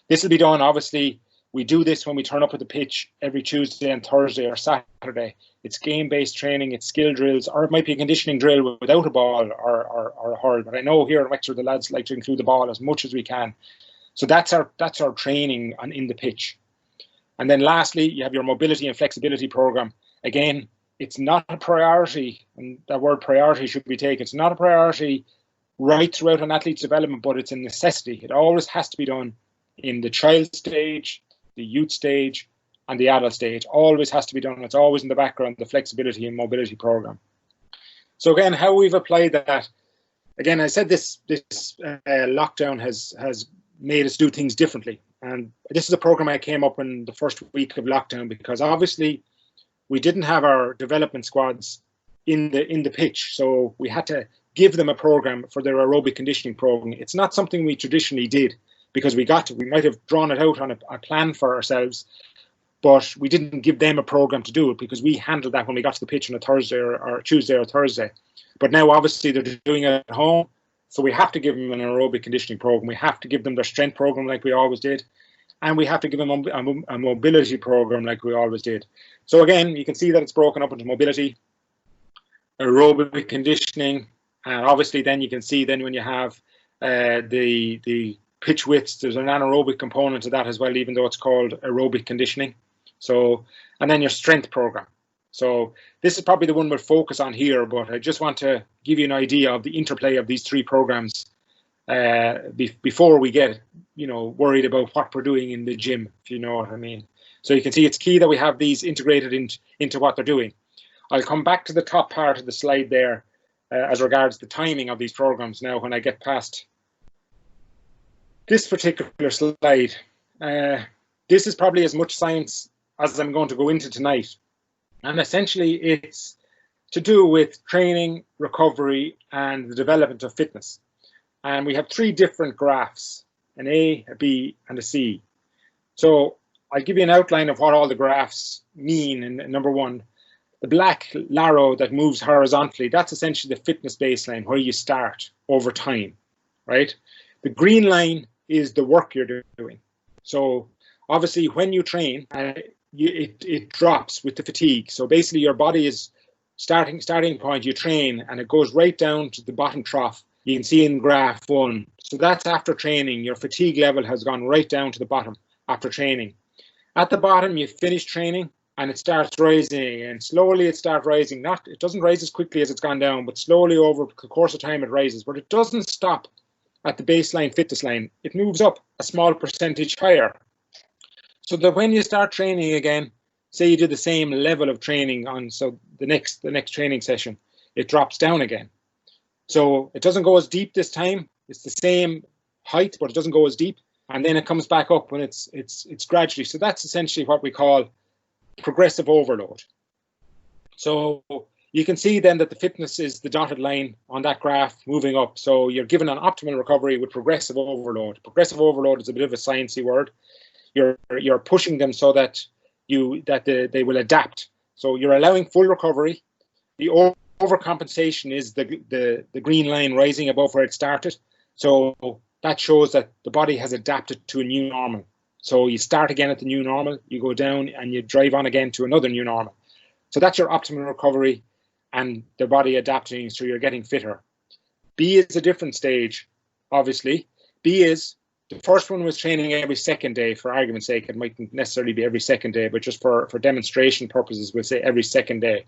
This will be done, obviously, we do this when we turn up at the pitch every Tuesday and Thursday or Saturday. It's game-based training, it's skill drills, or it might be a conditioning drill without a ball or a hurl. But I know here in Wexford the lads like to include the ball as much as we can. So that's our training in the pitch. And then lastly, you have your mobility and flexibility program. Again, it's not a priority, and that word priority should be taken. It's not a priority right throughout an athlete's development, but it's a necessity. It always has to be done in the child stage, the youth stage, and the adult stage. Always has to be done. It's always in the background, the flexibility and mobility program. So again, how we've applied that. Again, I said this lockdown has made us do things differently. And this is a program I came up in the first week of lockdown, because obviously we didn't have our development squads in the pitch. So we had to give them a program for their aerobic conditioning program. It's not something we traditionally did, because we might have drawn it out on a plan for ourselves, but we didn't give them a program to do it, because we handled that when we got to the pitch on a Thursday or Tuesday or Thursday. But now obviously they're doing it at home, so we have to give them an aerobic conditioning program. We have to give them their strength program like we always did, and we have to give them a mobility program like we always did. So again, you can see that it's broken up into mobility, aerobic conditioning, and obviously then you can see then when you have the pitch widths, there's an anaerobic component to that as well, even though it's called aerobic conditioning. So, and then your strength program. So this is probably the one we'll focus on here, but I just want to give you an idea of the interplay of these 3 programs before we get, worried about what we're doing in the gym, if you know what I mean. So you can see it's key that we have these integrated into what they're doing. I'll come back to the top part of the slide there as regards the timing of these programs now when I get past this particular slide. This is probably as much science as I'm going to go into tonight. And essentially it's to do with training, recovery, and the development of fitness. And we have 3 different graphs, an A, a B, and a C. So I'll give you an outline of what all the graphs mean. And number 1, the black arrow that moves horizontally, that's essentially the fitness baseline, where you start over time, right? The green line is the work you're doing. So obviously when you train, it drops with the fatigue. So basically your body is starting point, you train, and it goes right down to the bottom trough. You can see in graph 1. So that's after training. Your fatigue level has gone right down to the bottom after training. At the bottom, you finish training and it starts rising, and slowly it starts rising. It doesn't rise as quickly as it's gone down, but slowly over the course of time it rises. But it doesn't stop at the baseline fitness line. It moves up a small percentage higher. So that when you start training again, say you do the same level of training on, so the next training session, it drops down again. So it doesn't go as deep this time. It's the same height, but it doesn't go as deep. And then it comes back up when it's gradually. So that's essentially what we call progressive overload. So you can see then that the fitness is the dotted line on that graph moving up. So you're given an optimal recovery with progressive overload. Progressive overload is a bit of a sciencey word. You're pushing them so that they will adapt. So you're allowing full recovery. The overcompensation is the green line rising above where it started. So that shows that the body has adapted to a new normal. So you start again at the new normal, you go down and you drive on again to another new normal. So that's your optimal recovery and the body adapting, so you're getting fitter. B is a different stage, obviously. B is, the first one was training every second day. For argument's sake, it mightn't necessarily be every second day, but just for demonstration purposes, we'll say every second day.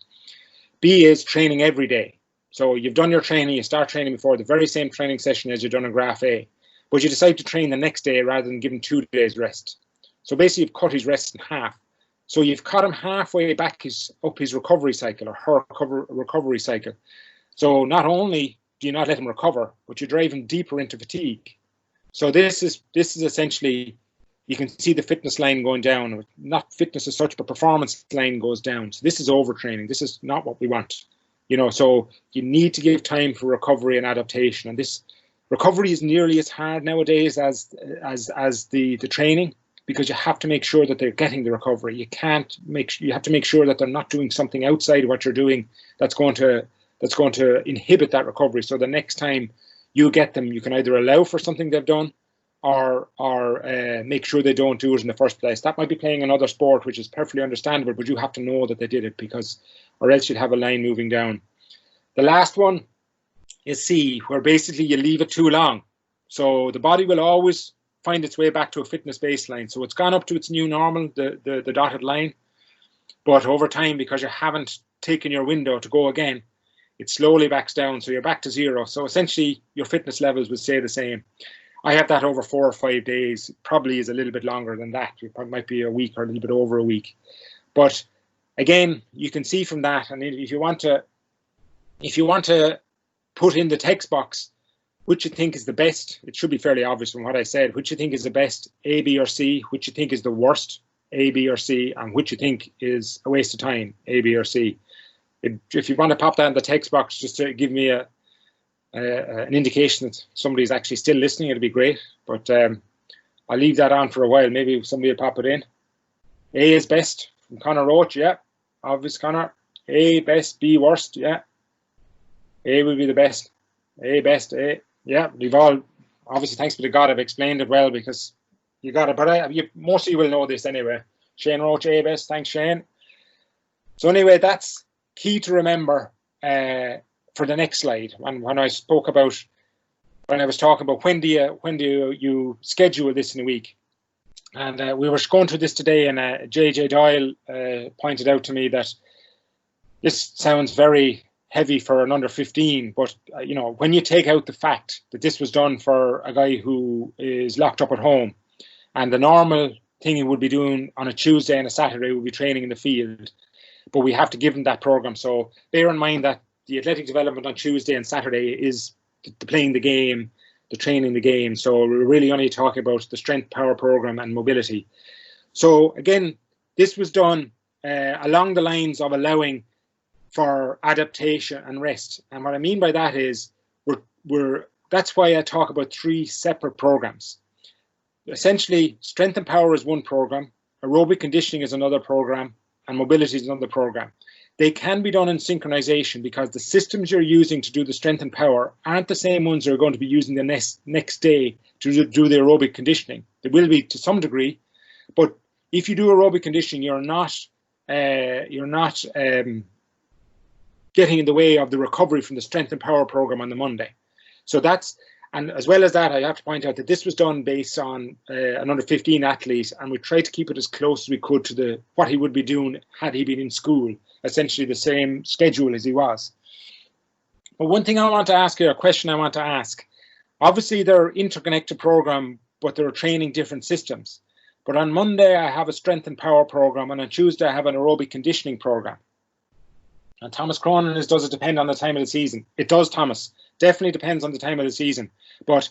B is training every day. So you've done your training, you start training before the very same training session as you've done in graph A, but you decide to train the next day rather than give him 2 days rest. So basically you've cut his rest in half. So you've cut him halfway back up his recovery cycle, or her recovery cycle. So not only do you not let him recover, but you drive him deeper into fatigue. So this is essentially, you can see the fitness line going down, not fitness as such, but performance line goes down. So this is overtraining. This is not what we want. So you need to give time for recovery and adaptation. And this recovery is nearly as hard nowadays as the training, because you have to make sure that they're getting the recovery. You have to make sure that they're not doing something outside what you're doing that's going to inhibit that recovery. So the next time you get them, you can either allow for something they've done, or make sure they don't do it in the first place. That might be playing another sport, which is perfectly understandable, but you have to know that they did it, or else you'd have a line moving down. The last one is C, where basically you leave it too long. So the body will always find its way back to a fitness baseline. So it's gone up to its new normal, the dotted line, but over time, because you haven't taken your window to go again, it slowly backs down. So you're back to 0. So essentially your fitness levels would stay the same. I have that over 4 or 5 days. Probably is a little bit longer than that. It might be a week or a little bit over a week. But again, you can see from that, and if you want to put in the text box which you think is the best, it should be fairly obvious from what I said, which you think is the best, A, B, or C, which you think is the worst, A, B, or C, and which you think is a waste of time, A, B, or C. If you want to pop that in the text box just to give me an indication that somebody's actually still listening, it'd be great. But I'll leave that on for a while. Maybe somebody will pop it in. A is best from Connor Roach, yeah. Obvious, Connor. A best, B worst, yeah. A will be the best. A best, A. Yeah, we've all, obviously, thanks be to God, I've explained it well, because you got it. But most of you will know this anyway. Shane Roach, A best. Thanks, Shane. So anyway, that's key to remember for the next slide. When I was talking about when do you schedule this in a week, and we were going through this today, and JJ Doyle pointed out to me that this sounds very heavy for an under 15, but when you take out the fact that this was done for a guy who is locked up at home, and the normal thing he would be doing on a Tuesday and a Saturday would be training in the field, but we have to give him that program. So bear in mind that the athletic development on Tuesday and Saturday is the playing the game, the training the game. So we're really only talking about the strength power program and mobility. So again, this was done along the lines of allowing for adaptation and rest. And what I mean by that is that's why I talk about 3 separate programs. Essentially, strength and power is one program, aerobic conditioning is another program, and mobility is another program. They can be done in synchronization because the systems you're using to do the strength and power aren't the same ones you're going to be using the next day to do the aerobic conditioning. They will be to some degree, but if you do aerobic conditioning, you're not getting in the way of the recovery from the strength and power program on the Monday. So that's, and as well as that, I have to point out that this was done based on an under 15 athlete, and we tried to keep it as close as we could to what he would be doing had he been in school, essentially the same schedule as he was. But one thing I want to ask here, a question I want to ask, obviously they're interconnected program, but they're training different systems. But on Monday, I have a strength and power program, and on Tuesday, I have an aerobic conditioning program. And Thomas Cronin does it depend on the time of the season? It does, Thomas. Definitely depends on the time of the season. But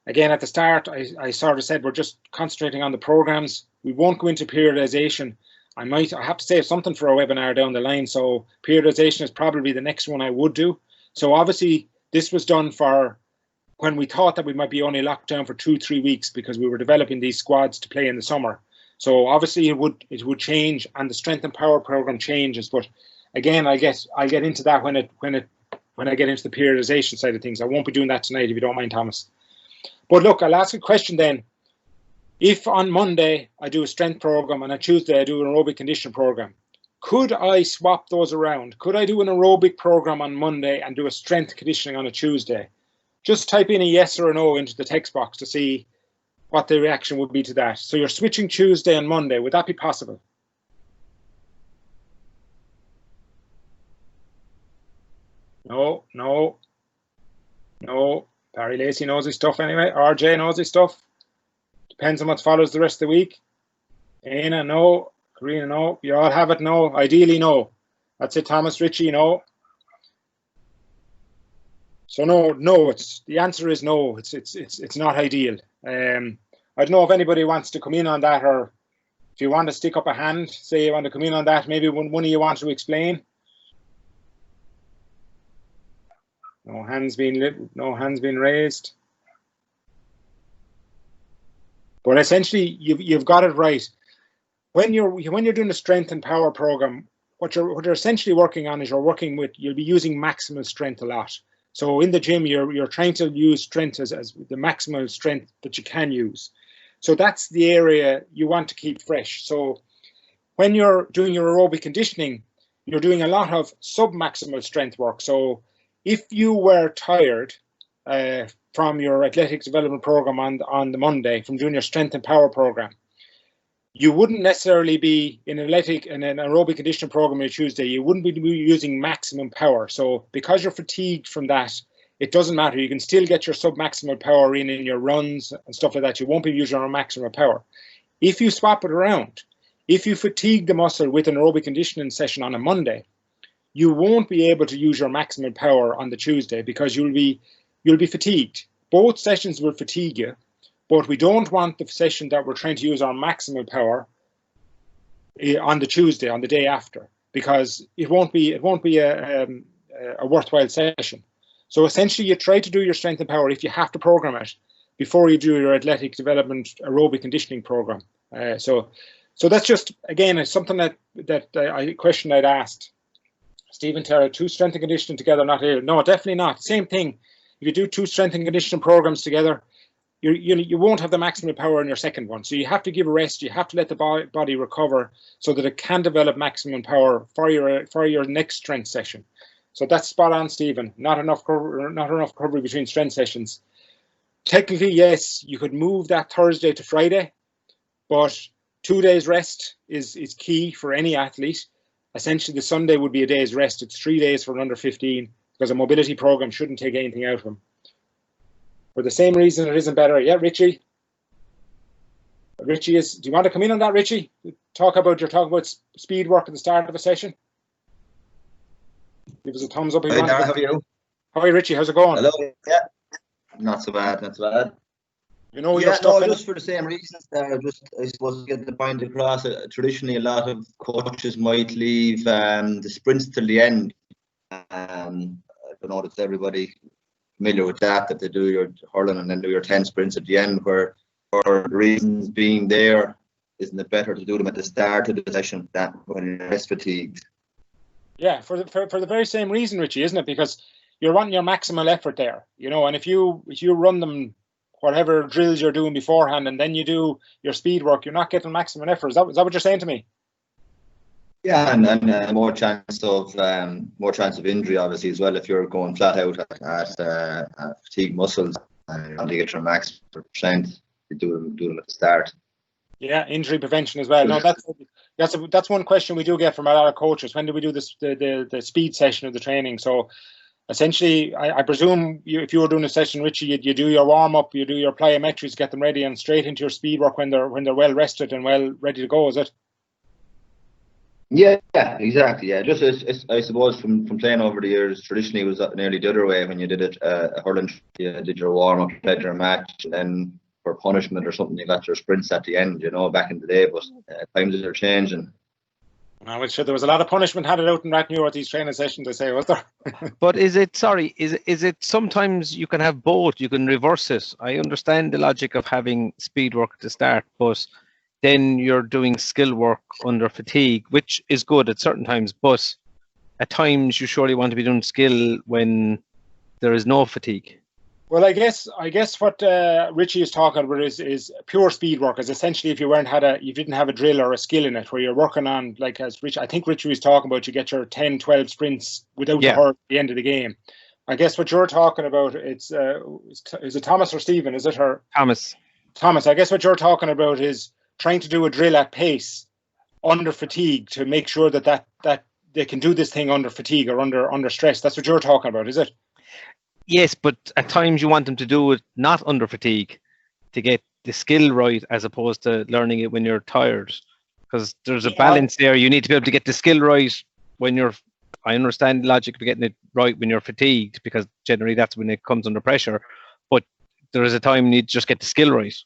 again, at the start, I sort of said we're just concentrating on the programs. We won't go into periodization. I have to save something for a webinar down the line. So periodization is probably the next one I would do. So obviously, this was done for when we thought that we might be only locked down for 2-3 weeks because we were developing these squads to play in the summer. So obviously it would change, and the strength and power program changes. But again, I'll get into that when I get into the periodization side of things. I won't be doing that tonight, if you don't mind, Thomas. But look, I'll ask a question then. If on Monday I do a strength program and on Tuesday I do an aerobic conditioning program, could I swap those around? Could I do an aerobic program on Monday and do a strength conditioning on a Tuesday? Just type in a yes or a no into the text box to see what the reaction would be to that. So you're switching Tuesday and Monday. Would that be possible? No, no, no. Barry Lacey knows his stuff anyway. RJ knows his stuff. Depends on what follows the rest of the week. Anna, no. Karina, no. You all have it, no. Ideally, no. That's it, Thomas. Richie, no. So no. The answer is no. It's not ideal. I don't know if anybody wants to come in on that, or if you want to stick up a hand, say you want to come in on that. Maybe one of you want to explain. No hands being raised. But essentially, you've got it right. When you're doing the strength and power program, what you're essentially working on is you'll be using maximal strength a lot. So in the gym, you're trying to use strength as the maximal strength that you can use. So that's the area you want to keep fresh. So when you're doing your aerobic conditioning, you're doing a lot of sub-maximal strength work. So if you were tired from your athletics development program on the Monday, from doing your strength and power program, you wouldn't necessarily be in an aerobic conditioning program on Tuesday. You wouldn't be using maximum power. So because you're fatigued from that, it doesn't matter. You can still get your sub-maximal power in your runs and stuff like that. You won't be using your maximal power. If you swap it around, if you fatigue the muscle with an aerobic conditioning session on a Monday, you won't be able to use your maximal power on the Tuesday because you'll be fatigued. Both sessions will fatigue you, but we don't want the session that we're trying to use our maximal power on the Tuesday, on the day after, because it won't be a worthwhile session. So essentially, you try to do your strength and power if you have to program it before you do your athletic development aerobic conditioning program. So that's just, again, it's something a question I'd asked. Stephen Terra, 2 strength and conditioning together, not here. No, definitely not. Same thing. If you do 2 strength and conditioning programs together, you won't have the maximum power in your second one. So you have to give a rest. You have to let the body recover so that it can develop maximum power for your next strength session. So that's spot on, Stephen. Not enough recovery between strength sessions. Technically, yes, you could move that Thursday to Friday, but 2 days rest is key for any athlete. Essentially, the Sunday would be a day's rest. It's 3 days for an under 15 because a mobility program shouldn't take anything out of them. For the same reason, it isn't better. Yeah, Richie. Richie do you want to come in on that, Richie? You're talking about speed work at the start of a session. Give us a thumbs up. Hi, Dara, how are you? Hi, Richie. How's it going? Hello. Yeah. Not so bad. Not so bad. You know your stuff. No, just for the same reasons. I suppose to get the point across. Traditionally, a lot of coaches might leave the sprints till the end. I don't know if everybody familiar with that they do your hurling and then do your 10 sprints at the end, where for reasons being there, isn't it better to do them at the start of the session than when you're less fatigued? Yeah, for the very same reason, Richie, isn't it? Because you're running your maximal effort there, you know, and if you run them, whatever drills you're doing beforehand, and then you do your speed work, you're not getting maximum effort. Is that what you're saying to me? Yeah, and more chance of injury, obviously, as well. If you're going flat out at fatigue muscles and you want to get your max %, you do them at the start. Yeah, injury prevention as well. No, that's one question we do get from a lot of coaches. When do we do this the speed session of the training? So essentially, I presume if you were doing a session, Richie, you do your warm up, you do your plyometrics, get them ready, and straight into your speed work when they're well rested and well ready to go. Is it? Yeah, exactly. Yeah, just I suppose from playing over the years, traditionally it was nearly the other way. When you did it hurling, you did your warm up, played your match, and then for punishment or something, you got your sprints at the end. You know, back in the day, but times are changing. Well, sure, there was a lot of punishment handed out in Rathnew at these training sessions, I say, was there? But is it sometimes you can have both? You can reverse it. I understand the logic of having speed work at the start, but then you're doing skill work under fatigue, which is good at certain times, but at times you surely want to be doing skill when there is no fatigue. Well, I guess what Richie is talking about is pure speed work. Is essentially if you didn't have a drill or a skill in it, where you're working on, like as Rich, I think Richie was talking about, you get your 10, 12 sprints without the hurt at the end of the game. I guess what you're talking about, is it Thomas or Stephen? Is it her? Thomas. Thomas. I guess what you're talking about is trying to do a drill at pace under fatigue to make sure that they can do this thing under fatigue or under stress. That's what you're talking about, is it? Yes, but at times you want them to do it not under fatigue to get the skill right, as opposed to learning it when you're tired. Because there's a balance there. You need to be able to get the skill right when you're. I understand the logic of getting it right when you're fatigued, because generally that's when it comes under pressure. But there is a time you need to just get the skill right.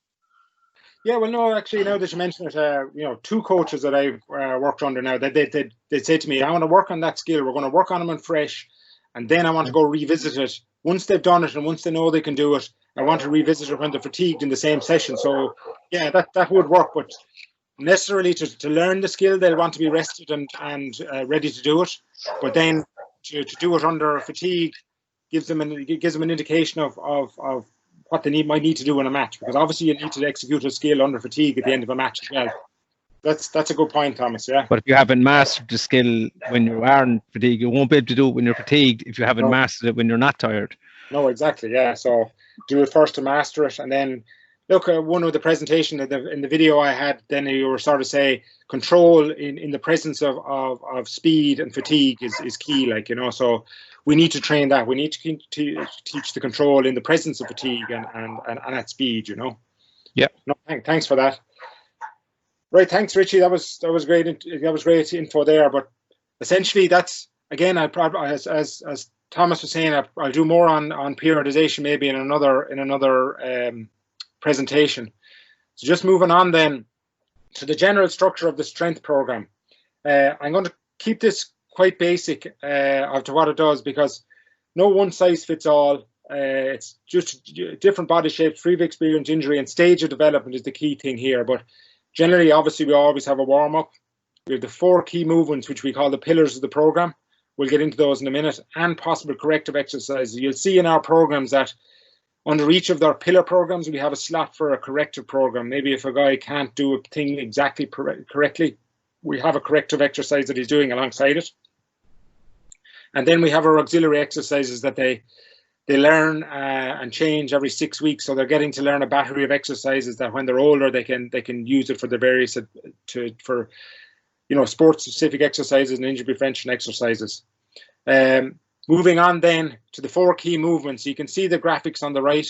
Yeah, well, no, actually, now that you mention it, two coaches that I've worked under now, they'd say to me, I want to work on that skill. We're going to work on them in fresh, and then I want to go revisit it. Once they've done it and once they know they can do it, I want to revisit it when they're fatigued in the same session. So, yeah, that would work. But necessarily to learn the skill, they'll want to be rested and ready to do it. But then to do it under fatigue gives them an indication of what they might need to do in a match, because obviously you need to execute a skill under fatigue at the end of a match as well. That's a good point, Thomas. Yeah. But if you haven't mastered the skill when you are in fatigue, you won't be able to do it when you're fatigued. If you haven't mastered it when you're not tired. No, exactly. Yeah. So do it first to master it, and then look at one of the presentation in the video I had. Then you were sort of say control in the presence of speed and fatigue is key. Like, so we need to train that. We need to teach the control in the presence of fatigue and at speed. Yeah. No, thanks for that. Right, thanks, Richie. That was great. That was great info there. But essentially, that's again, I probably as Thomas was saying, I'll do more on periodization maybe in another presentation. So just moving on then to the general structure of the strength program. I'm going to keep this quite basic as to what it does, because no one size fits all. It's just different body shapes, free of experience, injury, and stage of development is the key thing here. But generally, obviously, we always have a warm-up. We have the 4 key movements, which we call the pillars of the program. We'll get into those in a minute, and possible corrective exercises. You'll see in our programs that under each of their pillar programs, we have a slot for a corrective program. Maybe if a guy can't do a thing exactly correctly, we have a corrective exercise that he's doing alongside it. And then we have our auxiliary exercises that they learn and change every 6 weeks. So they're getting to learn a battery of exercises that when they're older, they can use it for the various sports specific exercises and injury prevention exercises. Moving on then to the 4 key movements. You can see the graphics on the right.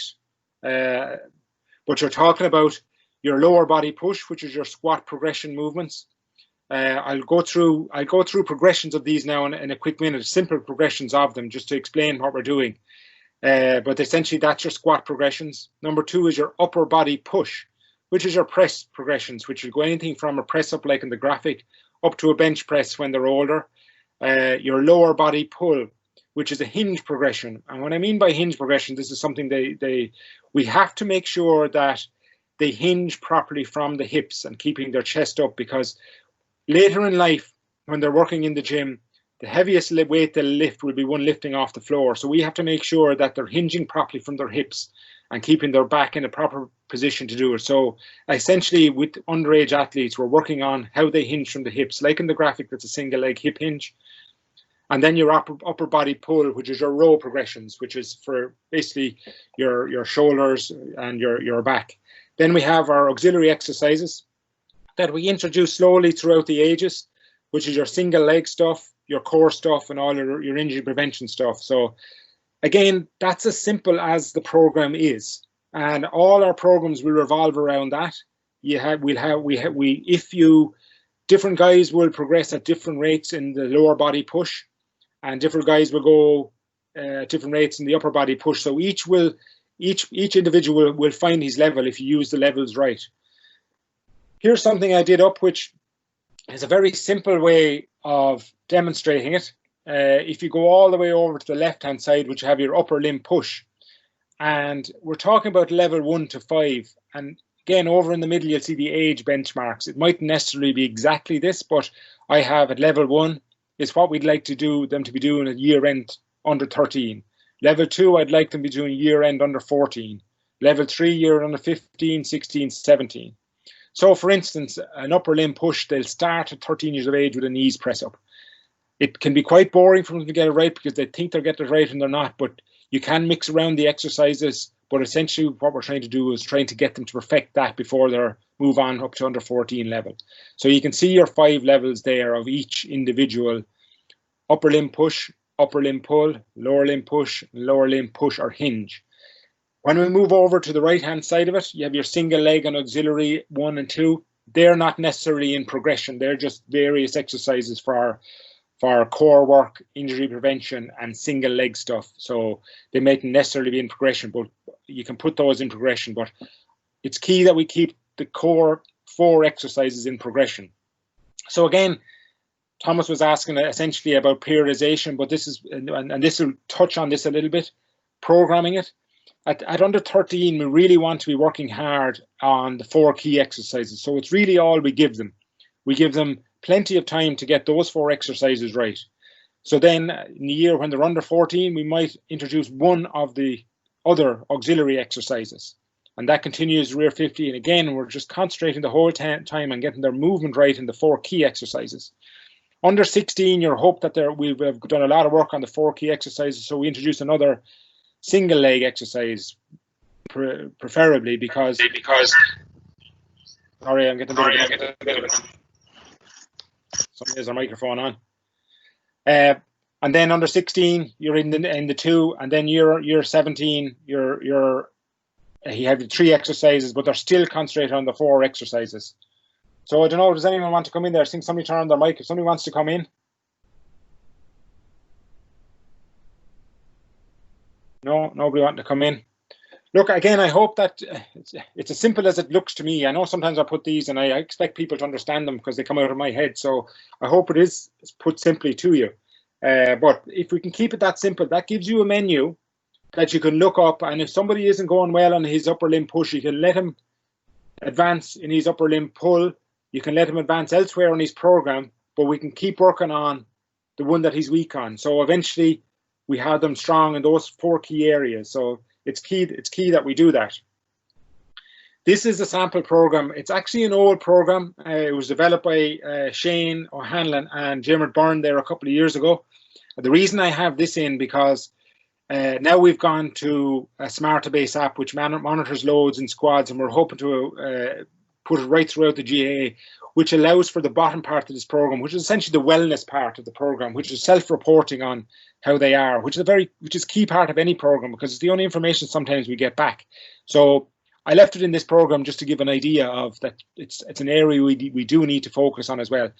What you're talking about, your lower body push, which is your squat progression movements. I'll go through progressions of these now in a quick minute, simple progressions of them, just to explain what we're doing. But essentially that's your squat progressions. Number 2 is your upper body push, which is your press progressions, which will go anything from a press up like in the graphic up to a bench press when they're older. Your lower body pull, which is a hinge progression. And what I mean by hinge progression, this is something we have to make sure that they hinge properly from the hips and keeping their chest up, because later in life, when they're working in the gym, the heaviest weight they'll lift will be one lifting off the floor. So we have to make sure that they're hinging properly from their hips and keeping their back in a proper position to do it. So essentially with underage athletes, we're working on how they hinge from the hips, like in the graphic, that's a single leg hip hinge. And then your upper body pull, which is your row progressions, which is for basically your shoulders and your back. Then we have our auxiliary exercises that we introduce slowly throughout the ages, which is your single leg stuff, your core stuff, and all your injury prevention stuff. So again, that's as simple as the program is, and all our programs will revolve around that. Different guys will progress at different rates in the lower body push, and different guys will go different rates in the upper body push. So each individual will find his level if you use the levels right. Here's something I did up, which is a very simple way of demonstrating it. If you go all the way over to the left-hand side, which you have your upper limb push, and we're talking about level 1 to 5. And again, over in the middle, you'll see the age benchmarks. It mightn't necessarily be exactly this, but I have at level 1 is what we'd like them to be doing at year end under 13. Level 2, I'd like them to be doing year end under 14. Level 3, year under 15, 16, 17. So for instance, an upper limb push, they'll start at 13 years of age with a knees press up. It can be quite boring for them to get it right because they think they're getting it right and they're not, but you can mix around the exercises. But essentially what we're trying to do is trying to get them to perfect that before they move on up to under 14 level. So you can see your 5 levels there of each individual: upper limb push, upper limb pull, lower limb push or hinge. When we move over to the right hand side of it, you have your single leg and auxiliary 1 and 2. They're not necessarily in progression. They're just various exercises for core work, injury prevention, and single leg stuff. So they mightn't necessarily be in progression, but you can put those in progression. But it's key that we keep the core 4 exercises in progression. So again, Thomas was asking essentially about periodization, but this is, and this will touch on this a little bit, programming it. At under 13, we really want to be working hard on the 4 key exercises. So it's really all we give them. We give them plenty of time to get those 4 exercises right. So then in the year when they're under 14, we might introduce one of the other auxiliary exercises. And that continues rear 50. And again, we're just concentrating the whole time on getting their movement right in the 4 key exercises. Under 16, you're hope that we've done a lot of work on the 4 key exercises. So we introduce another single leg exercise, preferably because sorry, I'm getting a bit of it. Somebody has their microphone on. And then under 16, you're in the 2, and then you're 17. You have the 3 exercises, but they're still concentrated on the 4 exercises. So I don't know. Does anyone want to come in there? I think somebody turned on their mic. If somebody wants to come in. No, nobody wanting to come in. Look, again, I hope that it's as simple as it looks to me. I know sometimes I put these and I expect people to understand them because they come out of my head. So I hope it is put simply to you. But if we can keep it that simple, that gives you a menu that you can look up. And if somebody isn't going well on his upper limb push, you can let him advance in his upper limb pull. You can let him advance elsewhere on his program, but we can keep working on the one that he's weak on. So eventually we have them strong in those 4 key areas. So it's key that we do that. This is a sample program. It's actually an old program. It was developed by Shane O'Hanlon and Jimmy Byrne there a couple of years ago. The reason I have this in because now we've gone to a Smartabase app which monitors loads and squads, and we're hoping to put it right throughout the GAA, which allows for the bottom part of this program, which is essentially the wellness part of the program, which is self-reporting on how they are, which is a key part of any program because it's the only information sometimes we get back. So I left it in this program just to give an idea of that it's an area we do need to focus on as well.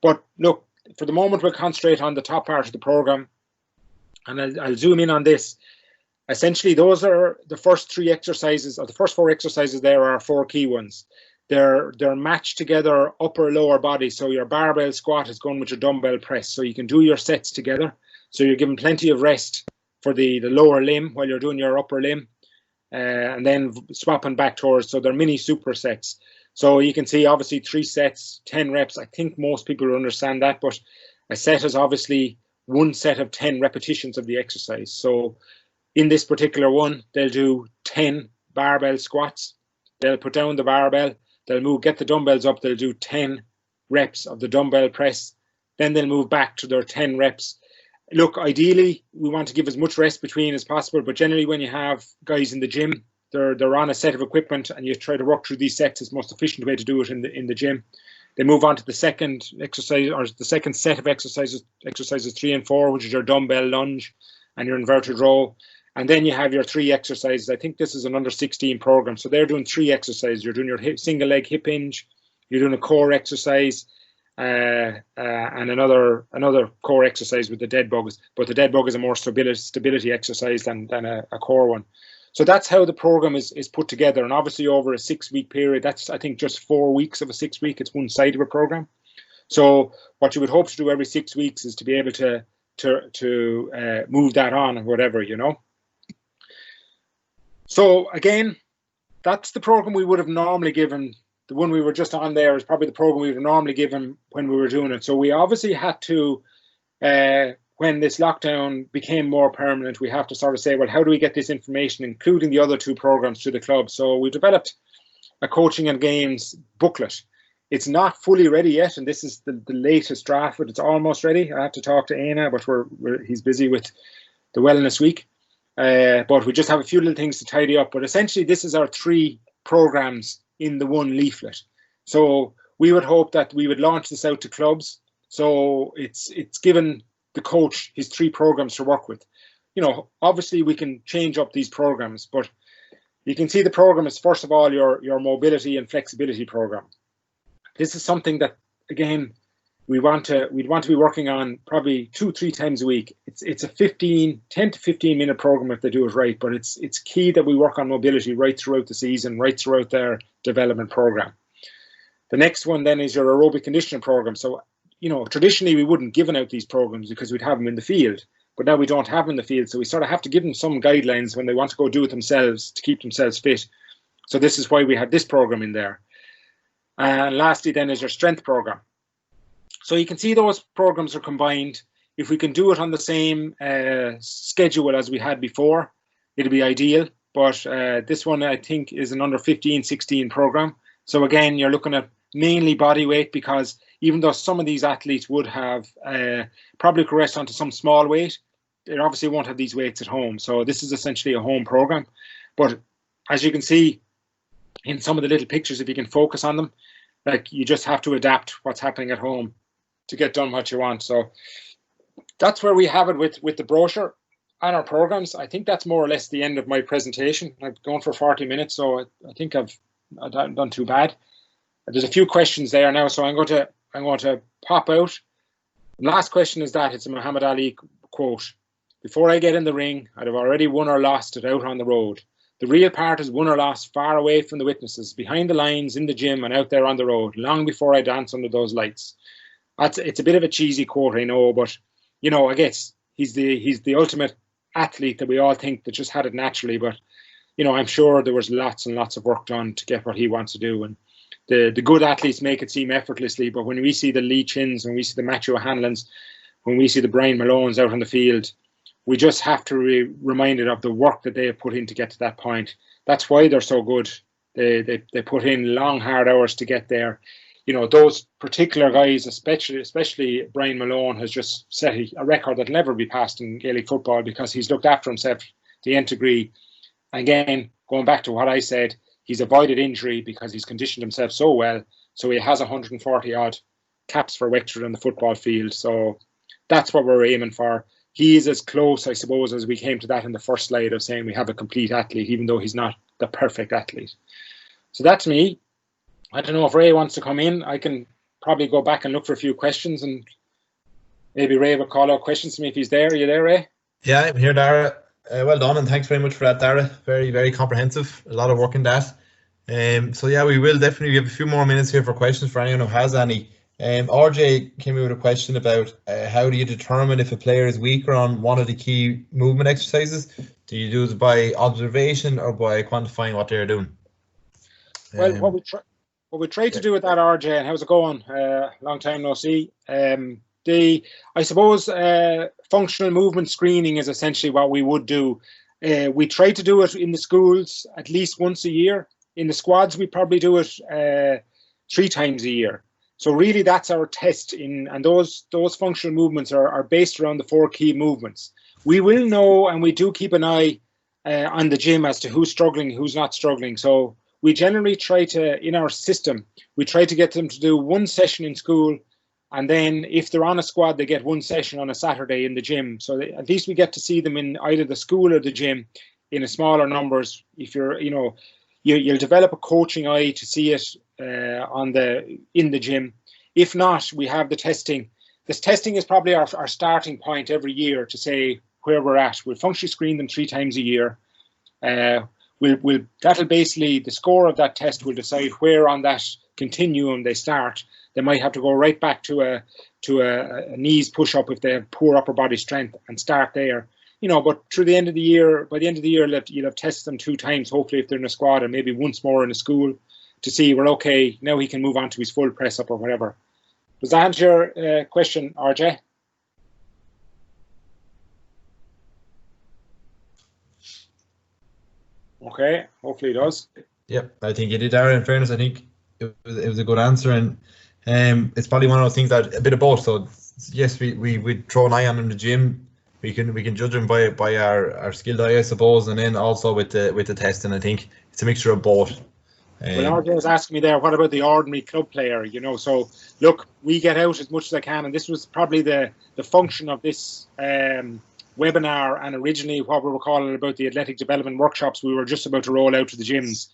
But look, for the moment, we'll concentrate on the top part of the program, and I'll zoom in on this. Essentially, those are the first 3 exercises, or the first 4 exercises there are 4 key ones. they're matched together upper lower body. So your barbell squat is going with your dumbbell press. So you can do your sets together. So you're given plenty of rest for the lower limb while you're doing your upper limb, and then swapping back towards. So they're mini supersets. So you can see obviously 3 sets, 10 reps. I think most people will understand that, but a set is obviously 1 set of 10 repetitions of the exercise. So in this particular one, they'll do 10 barbell squats. They'll put down the barbell, they'll get the dumbbells up, they'll do 10 reps of the dumbbell press. Then they'll move back to their 10 reps. Look, ideally, we want to give as much rest between as possible, but generally when you have guys in the gym, they're on a set of equipment and you try to work through these sets as most efficient way to do it in the gym. They move on to the second exercise, or the second set of exercises 3 and 4, which is your dumbbell lunge and your inverted row. And then you have your 3 exercises. I think this is an under 16 program. So they're doing 3 exercises. You're doing your single leg hip hinge, you're doing a core exercise, and another core exercise with the dead bugs. But the dead bug is a more stability exercise than a core one. So that's how the program is put together. And obviously over a 6-week period, that's I think just 4 weeks of a 6-week. It's one side of a program. So what you would hope to do every 6 weeks is to be able to move that on or whatever, you know. So again, that's the program we would have normally given. The one we were just on there is probably the program we would have normally given when we were doing it. So we obviously had to, when this lockdown became more permanent, we have to sort of say, well, how do we get this information, including the other 2 programs, to the club? So we developed a Coaching and Games booklet. It's not fully ready yet, and this is the latest draft, but it's almost ready. I have to talk to Aina, but he's busy with the Wellness Week. But we just have a few little things to tidy up. But essentially, this is our 3 programs in the one leaflet. So we would hope that we would launch this out to clubs. So it's given the coach his 3 programs to work with. You know, obviously we can change up these programs, but you can see the program is first of all your mobility and flexibility program. This is something that, again, we'd want to be working on probably 2-3 times a week. It's a 10 to 15 minute program if they do it right, but it's key that we work on mobility right throughout the season, right throughout their development program. The next one then is your aerobic conditioning program. So, you know, traditionally we wouldn't given out these programs because we'd have them in the field, but now we don't have them in the field. So we sort of have to give them some guidelines when they want to go do it themselves to keep themselves fit. So this is why we have this program in there. And lastly then is your strength program. So you can see those programs are combined. If we can do it on the same schedule as we had before, it'll be ideal. But this one I think is an under 15-16 program. So again, you're looking at mainly body weight, because even though some of these athletes would have probably progressed onto some small weight, they obviously won't have these weights at home. So this is essentially a home program. But as you can see in some of the little pictures, if you can focus on them, like you just have to adapt what's happening at home to get done what you want. So that's where we have it with the brochure and our programs. I think that's more or less the end of my presentation. I've gone for 40 minutes, so I think I've done too bad. There's a few questions there now, so I'm going to pop out. The last question is that it's a Muhammad Ali quote: "Before I get in the ring, I'd have already won or lost it out on the road. The real part is won or lost far away from the witnesses, behind the lines, in the gym, and out there on the road, long before I dance under those lights." It's a bit of a cheesy quote, I know, but you know, I guess he's the ultimate athlete that we all think that just had it naturally. But you know, I'm sure there was lots and lots of work done to get what he wants to do. And the good athletes make it seem effortlessly, but when we see the Lee Chins, when we see the Matthew Hanlons, when we see the Brian Malones out on the field, we just have to be reminded of the work that they have put in to get to that point. That's why they're so good. They put in long, hard hours to get there. You know, those particular guys, especially Brian Malone, has just set a record that'll never be passed in Gaelic football, because he's looked after himself to the nth degree. Again, going back to what I said, he's avoided injury because he's conditioned himself so well. So he has 140 odd caps for Wexford on the football field. So that's what we're aiming for. He is as close, I suppose, as we came to that in the first slide of saying we have a complete athlete, even though he's not the perfect athlete. So that's me. I don't know if Ray wants to come in. I can probably go back and look for a few questions, and maybe Ray will call out questions to me if he's there. Are you there, Ray? Yeah, I'm here, Dara. Well done, and thanks very much for that, Dara. Very, very comprehensive. A lot of work in that. So yeah, we will definitely have a few more minutes here for questions for anyone who has any. RJ came in with a question about how do you determine if a player is weaker on one of the key movement exercises? Do you do it by observation or by quantifying what they're doing? Well, what we try to do with that, RJ, and how's it going? Long time no see. I suppose functional movement screening is essentially what we would do. We try to do it in the schools at least once a year. In the squads, we probably do it 3 times a year. So really, that's our test. And those functional movements are based around the 4 key movements. We will know, and we do keep an eye on the gym as to who's struggling, who's not struggling. So we generally try to, in our system, we try to get them to do 1 session in school, and then if they're on a squad, they get 1 session on a Saturday in the gym. So at least we get to see them in either the school or the gym in a smaller numbers. If you're, you'll develop a coaching eye to see it in the gym. If not, we have the testing. This testing is probably our starting point every year to say where we're at. We'll functionally screen them 3 times a year. That'll basically, the score of that test will decide where on that continuum they start. They might have to go right back to a knees push up if they have poor upper body strength and start there. But through the end of the year, by the end of the year, you'll have tested them 2 times, hopefully if they're in a squad, and maybe once more in a school to see we're okay. Now he can move on to his full press up or whatever. Does that answer your question, RJ? Okay, hopefully it does. Yep, I think you did, Dara. In fairness, I think it was a good answer, and it's probably one of those things that a bit of both. So yes, we throw an eye on in the gym. We can judge them by our skilled eye, I suppose, and then also with the testing. I think it's a mixture of both. Well, RJ was asking me there, what about the ordinary club player? So look, we get out as much as I can, and this was probably the function of this webinar, and originally what we were calling about the athletic development workshops we were just about to roll out to the gyms.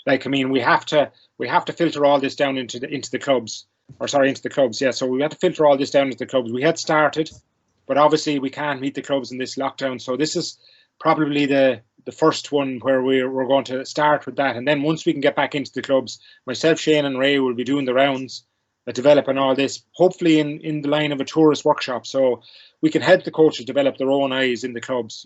We have to filter all this down into the clubs, into the clubs. Yeah, so we had to filter all this down into the clubs. We had started, but obviously we can't meet the clubs in this lockdown. So this is probably the first one where we're going to start with that. And then once we can get back into the clubs, myself, Shane and Ray will be doing the rounds, developing all this, hopefully in the line of a tourist workshop. So we can help the coaches develop their own eyes in the clubs,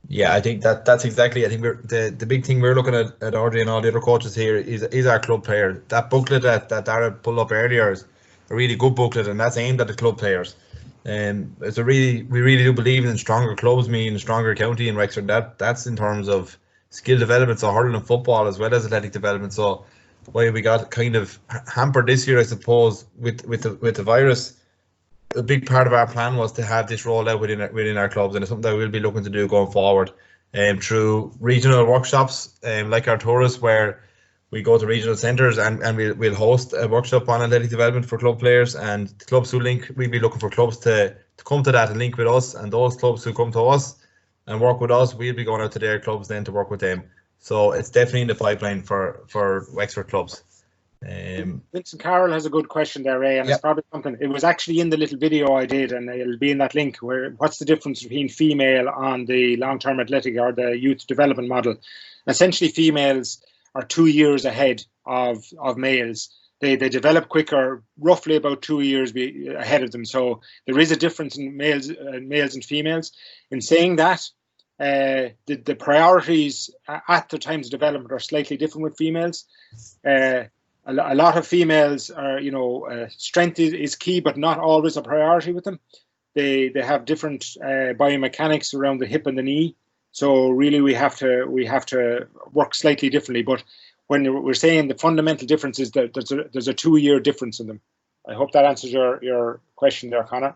Yeah, I think that's exactly. I think the big thing we're looking at RJ and all the other coaches here is our club player. That booklet that Dara pulled up earlier is a really good booklet, and that's aimed at the club players. We really do believe in stronger clubs mean stronger county in Wexford. That's in terms of skill development, so hurling and football as well as athletic development. So why we got kind of hampered this year, I suppose, with the virus. A big part of our plan was to have this rolled out within our clubs, and it's something that we'll be looking to do going forward, through regional workshops, like our tourists, where we go to regional centres and we'll host a workshop on athletic development for club players, and the clubs who link, we'll be looking for clubs to come to that and link with us, and those clubs who come to us and work with us, we'll be going out to their clubs then to work with them. So it's definitely in the pipeline for Wexford clubs. Vincent Carroll has a good question there, Ray, and It's probably something. It was actually in the little video I did, and it'll be in that link. What's the difference between female on the long-term athletic or the youth development model? Essentially, females are 2 years ahead of males. They develop quicker, roughly about 2 years ahead of them. So there is a difference in males and females. In saying that, the priorities at the times of development are slightly different with females. A lot of females are, strength is key, but not always a priority with them. They have different biomechanics around the hip and the knee. So really, we have to work slightly differently. But when we're saying the fundamental difference is that there's a 2 year difference in them. I hope that answers your question there, Connor.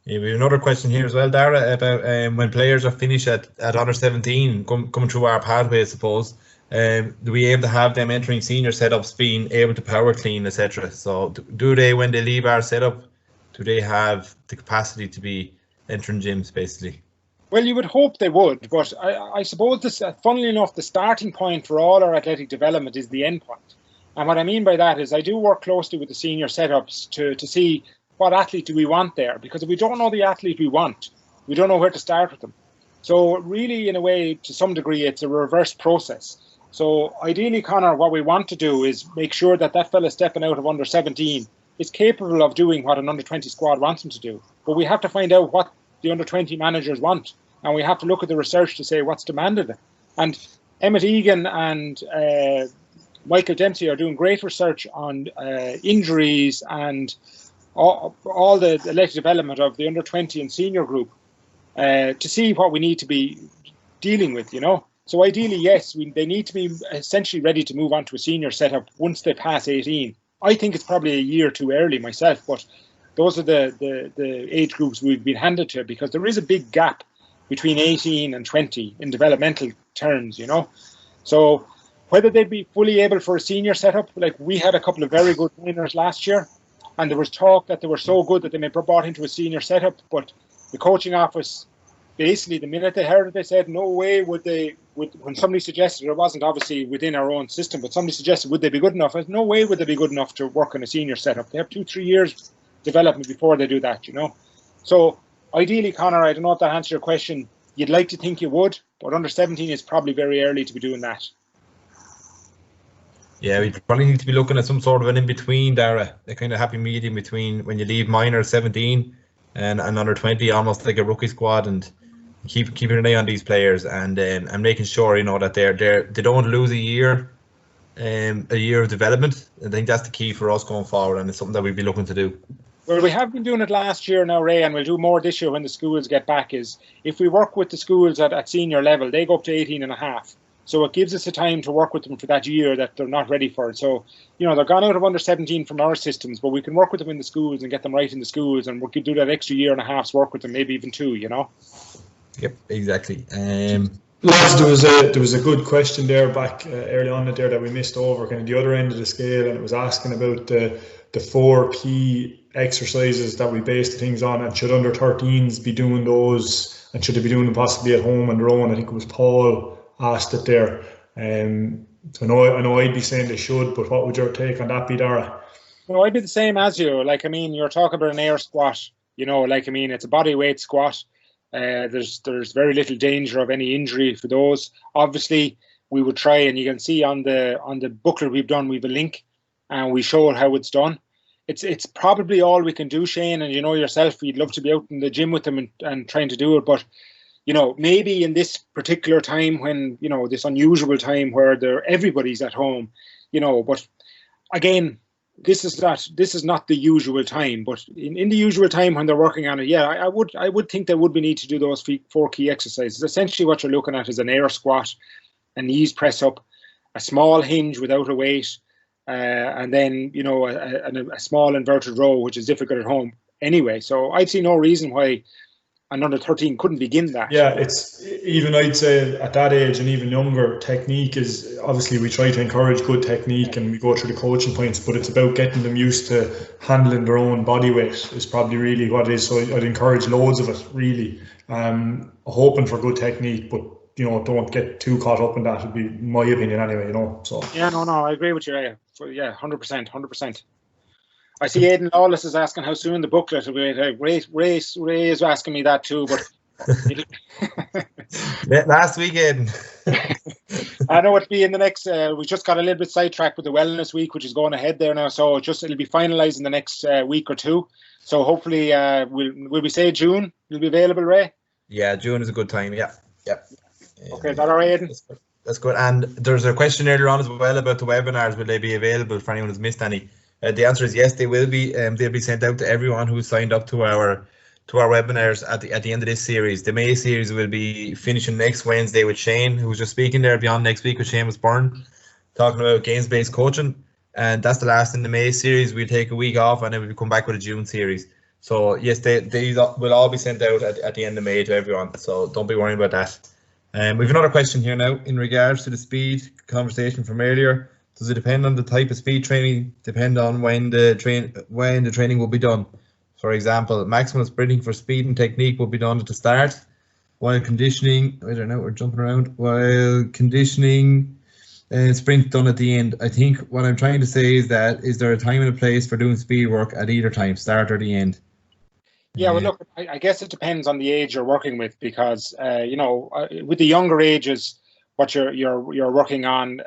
Yeah, we have another question here as well, Dara, about when players are finished at under 17, coming through our pathway, I suppose. Do we aim to have them entering senior setups, being able to power clean, etc.? So do they, when they leave our setup, do they have the capacity to be entering gyms, basically? Well, you would hope they would, but I suppose this, funnily enough, the starting point for all our athletic development is the end point. And what I mean by that is I do work closely with the senior setups to see what athlete do we want there, because if we don't know the athlete we want, we don't know where to start with them. So really, in a way, to some degree, it's a reverse process. So ideally, Conor, what we want to do is make sure that that fella stepping out of under 17 is capable of doing what an under 20 squad wants him to do. But we have to find out what the under 20 managers want, and we have to look at the research to say what's demanded. And Emmett Egan and Michael Dempsey are doing great research on injuries and all the latest development of the under 20 and senior group to see what we need to be dealing with, you know. So ideally, yes, they need to be essentially ready to move on to a senior setup once they pass 18. I think it's probably a year too early myself, but those are the age groups we've been handed to, because there is a big gap between 18 and 20 in developmental terms, you know. So whether they'd be fully able for a senior setup, like we had a couple of very good winners last year, and there was talk that they were so good that they may be brought into a senior setup, but the coaching office, basically the minute they heard it, they said no way would they, when somebody suggested, it wasn't obviously within our own system, but somebody suggested would they be good enough, I said, no way would they be good enough to work in a senior setup. They have 2-3 years development before they do that, you know. So ideally, Conor, I don't know if that answers your question. You'd like to think you would, but under 17 is probably very early to be doing that. Yeah, we probably need to be looking at some sort of an in-between, Dara, a kind of happy medium between when you leave minor 17 and under 20, almost like a rookie squad, and keeping an eye on these players and making sure, you know, that they don't lose a year of development. I think that's the key for us going forward, and it's something that we'd be looking to do. Well, we have been doing it last year now, Ray, and we'll do more this year when the schools get back, is if we work with the schools at senior level, they go up to 18 and a half. So it gives us a time to work with them for that year that they're not ready for it. So, you know, they're gone out of under 17 from our systems, but we can work with them in the schools and get them right in the schools, and we could do that extra year and a half's work with them, maybe even 2, you know. Yep, exactly. Lads, there was a good question there back early on there that we missed over, kind of the other end of the scale, and it was asking about the 4 key exercises that we base the things on, and should under 13s be doing those, and should they be doing them possibly at home on their own? I think it was Paul asked it there. So I know I'd be saying they should, but what would your take on that be, Dara? Well, I'd be the same as you. Like, I mean, you're talking about an air squat, you know, like, I mean, it's a body weight squat. There's very little danger of any injury for those. Obviously, we would try, and you can see on the booklet we've done, we've a link, and we show how it's done. It's probably all we can do, Shane, and you know yourself, you'd love to be out in the gym with them and trying to do it, but you know, maybe in this particular time when, you know, this unusual time where everybody's at home, you know, but again, this is not the usual time, but in the usual time when they're working on it, yeah, I would think they would be need to do those 4 key exercises. Essentially what you're looking at is an air squat, a knees press up, a small hinge without a weight, and then, you know, a small inverted row, which is difficult at home anyway. So I'd see no reason why an under 13 couldn't begin that. Yeah, it's even, I'd say at that age and even younger, technique is, obviously we try to encourage good technique and we go through the coaching points, but it's about getting them used to handling their own body weight is probably really what it is. So I'd encourage loads of it, really. Hoping for good technique, but you know, don't get too caught up in that, would be my opinion anyway, you know. So yeah, no, I agree with you. Yeah, 100%. I see Aidan Lawless is asking how soon the booklet will be. Ray is asking me that too, but last week, Aidan. I know it'll be in the next. We just got a little bit sidetracked with the Wellness Week, which is going ahead there now. So it'll be finalised in the next week or 2. So hopefully, will we say June? Will be available, Ray? Yeah, June is a good time. Yeah. Okay, is that all right, Aidan? That's good. And there's a question earlier on as well about the webinars. Will they be available for anyone who's missed any? The answer is yes, they will be. They'll be sent out to everyone who signed up to our webinars at the end of this series. The May series will be finishing next Wednesday with Shane, who's just speaking there. Beyond next week with Seamus Byrne, talking about games-based coaching, and that's the last in the May series. We'll take a week off and then we'll come back with a June series. So yes, they will all be sent out at the end of May to everyone. So don't be worrying about that. We have another question here now in regards to the speed conversation from earlier. Does it depend on the type of speed training? Depend on when the training will be done? For example, maximum sprinting for speed and technique will be done at the start, while conditioning. I don't know. We're jumping around. While conditioning and sprint done at the end. I think what I'm trying to say is that is there a time and a place for doing speed work at either time, start or the end? Yeah, well, look, I guess it depends on the age you're working with, because you know, with the younger ages, what you're working on,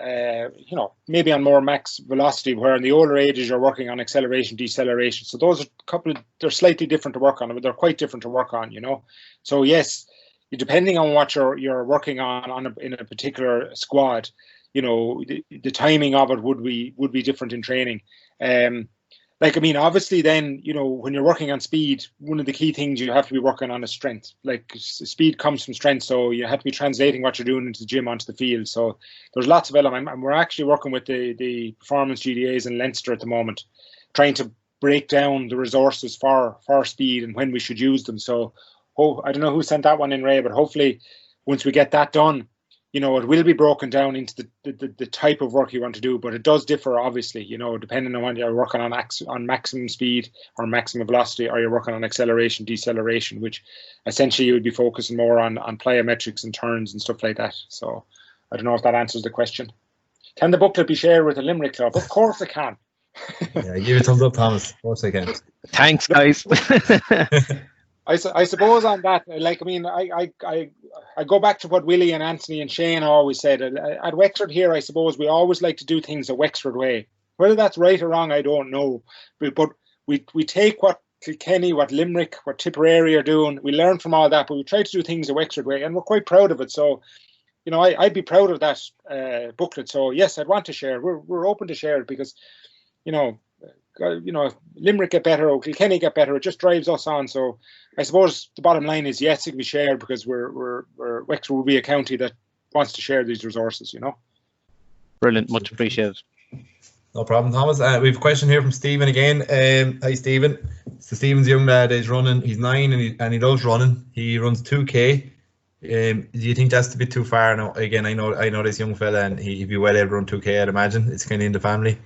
you know, maybe on more max velocity, where in the older ages you're working on acceleration, deceleration. So those are they're slightly different to work on, but they're quite different to work on, you know. So yes, depending on what you're working on in a particular squad, you know, the timing of it would be different in training. Like, I mean, obviously then, you know, when you're working on speed, one of the key things you have to be working on is strength. Like, speed comes from strength, so you have to be translating what you're doing into the gym onto the field. So there's lots of elements, and we're actually working with the performance GDAs in Leinster at the moment, trying to break down the resources for speed and when we should use them. So, I don't know who sent that one in, Ray, but hopefully once we get that done, you know, it will be broken down into the type of work you want to do, but it does differ, obviously, you know, depending on whether you're working on maximum speed or maximum velocity, or you're working on acceleration, deceleration, which essentially you would be focusing more on plyometrics and turns and stuff like that. So I don't know if that answers the question. Can the booklet be shared with the Limerick Club? Of course it can. Yeah, give it a thumbs up, Thomas. Of course I can. Thanks, guys. I suppose on that, like, I mean, I go back to what Willie and Anthony and Shane always said. At Wexford here, I suppose we always like to do things the Wexford way. Whether that's right or wrong, I don't know. But we take what Kilkenny, what Limerick, what Tipperary are doing. We learn from all that, but we try to do things the Wexford way, and we're quite proud of it. So, you know, I'd be proud of that booklet. So yes, I'd want to share. We're open to share it, because, you know, Limerick get better, or Kilkenny get better. It just drives us on. So I suppose the bottom line is yes, it can be shared, because we're Wexford will be a county that wants to share these resources, you know. Brilliant, much appreciated. No problem, Thomas. We have a question here from Stephen again. Hi, Stephen. So Stephen's young lad. He's running. He's 9 and he loves running. He runs 2K. Do you think that's a bit too far? No. Again, I know this young fella, and he'd be well able to run 2K. I'd imagine it's kind of in the family.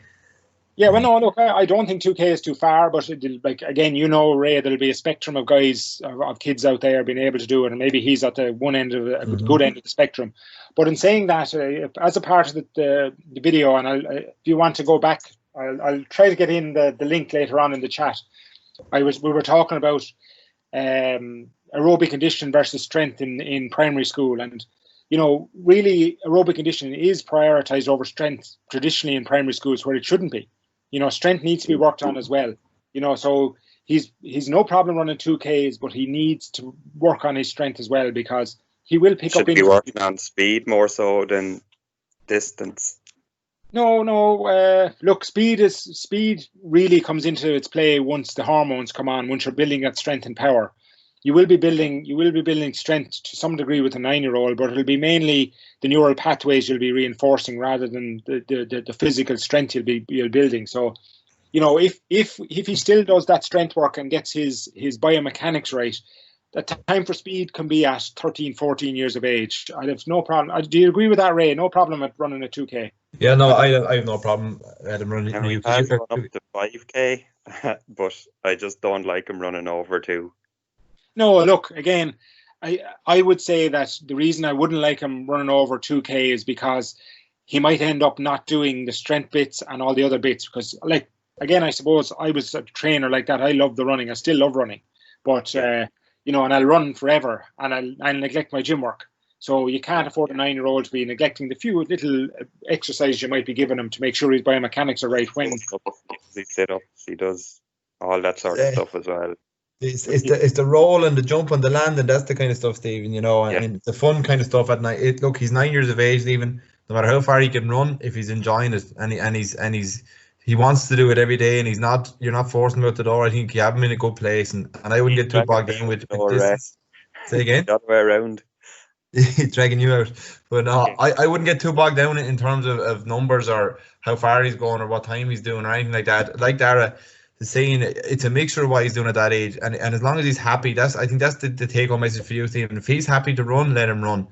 Yeah, well, no, look, I don't think 2K is too far, but like, again, you know, Ray, there'll be a spectrum of guys, of kids out there being able to do it, and maybe he's at the one end of the good end of the spectrum. But in saying that, as a part of the video, and if you want to go back, I'll try to get in the link later on in the chat. We were talking about aerobic conditioning versus strength in primary school, and you know, really, aerobic conditioning is prioritized over strength traditionally in primary schools, where it shouldn't be. You know, strength needs to be worked on as well. You know, so he's no problem running 2Ks, but he needs to work on his strength as well, because he will pick up. Should be working on speed more so than distance. No. Look, speed really comes into its play once the hormones come on. Once you're building that strength and power, you will be building strength to some degree with a 9-year-old, but it'll be mainly the neural pathways you'll be reinforcing rather than the physical strength you're building. So, you know, if he still does that strength work and gets his biomechanics right, the time for speed can be at 13, 14 years of age. I have no problem. Do you agree with that, Ray? No problem at running a 2K. Yeah, no, I have no problem at him running. He can run up to 5K, but I just don't like him running over 2. No, look, again, I would say that the reason I wouldn't like him running over 2K is because he might end up not doing the strength bits and all the other bits. Because, like, again, I suppose I was a trainer like that. I love the running. I still love running. But, you know, and I'll run forever, and I'll neglect my gym work. So you can't afford a 9-year-old to be neglecting the few little exercises you might be giving him to make sure his biomechanics are right when. He sit-ups, he does all that sort of stuff as well. It's the roll and the jump and the land, and that's the kind of stuff, Stephen, you know, and the fun kind of stuff at night. Look, he's 9 years of age, even. No matter how far he can run, if he's enjoying it, and he wants to do it every day, and you're not forcing him out the door. I think you have him in a good place, and I wouldn't get too bogged down with distance. Say again? The other way around. He's dragging you out, but no, I wouldn't get too bogged down in terms of numbers or how far he's going or what time he's doing or anything like that. Like Dara is saying, it's a mixture of what he's doing at that age, and as long as he's happy, I think that's the take-home message for you, Stephen. If he's happy to run, let him run.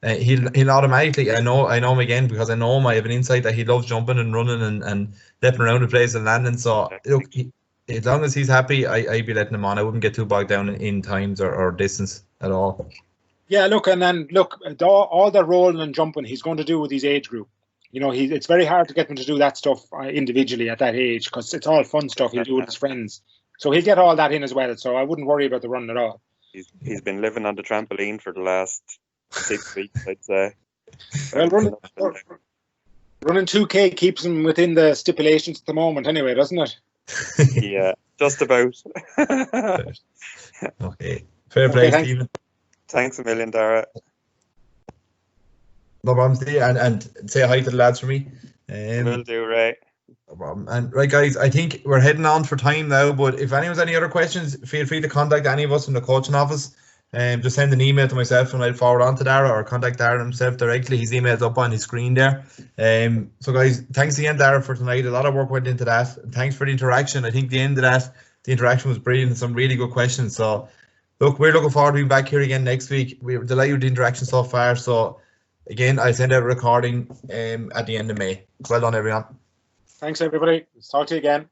He'll automatically. I know him again because I know him. I have an insight that he loves jumping and running and leaping around the place and landing. So look, as long as he's happy, I'd be letting him on. I wouldn't get too bogged down in times or distance at all. Yeah, look, and then look, all the rolling and jumping he's going to do with his age group. You know, it's very hard to get him to do that stuff individually at that age because it's all fun stuff he'll do with his friends. So he'll get all that in as well. So I wouldn't worry about the run at all. He's been living on the trampoline for the last 6 weeks, I'd say. Well, running 2K keeps him within the stipulations at the moment anyway, doesn't it? Yeah, just about. Okay. Fair play, thanks. Stephen. Thanks a million, Dara. No problem, Steve. And say hi to the lads for me. Will do, Ray. No problem. And right, guys, I think we're heading on for time now, but if anyone's any other questions, feel free to contact any of us from the coaching office. Just send an email to myself and I'll forward on to Dara, or contact Dara himself directly. His email's up on his screen there. So guys, thanks again, Dara, for tonight. A lot of work went into that. Thanks for the interaction. I think the end of that, the interaction was brilliant. Some really good questions. So look, we're looking forward to being back here again next week. We're delighted with the interaction so far. So again, I'll send out a recording at the end of May. Well done, everyone. Thanks, everybody. Talk to you again.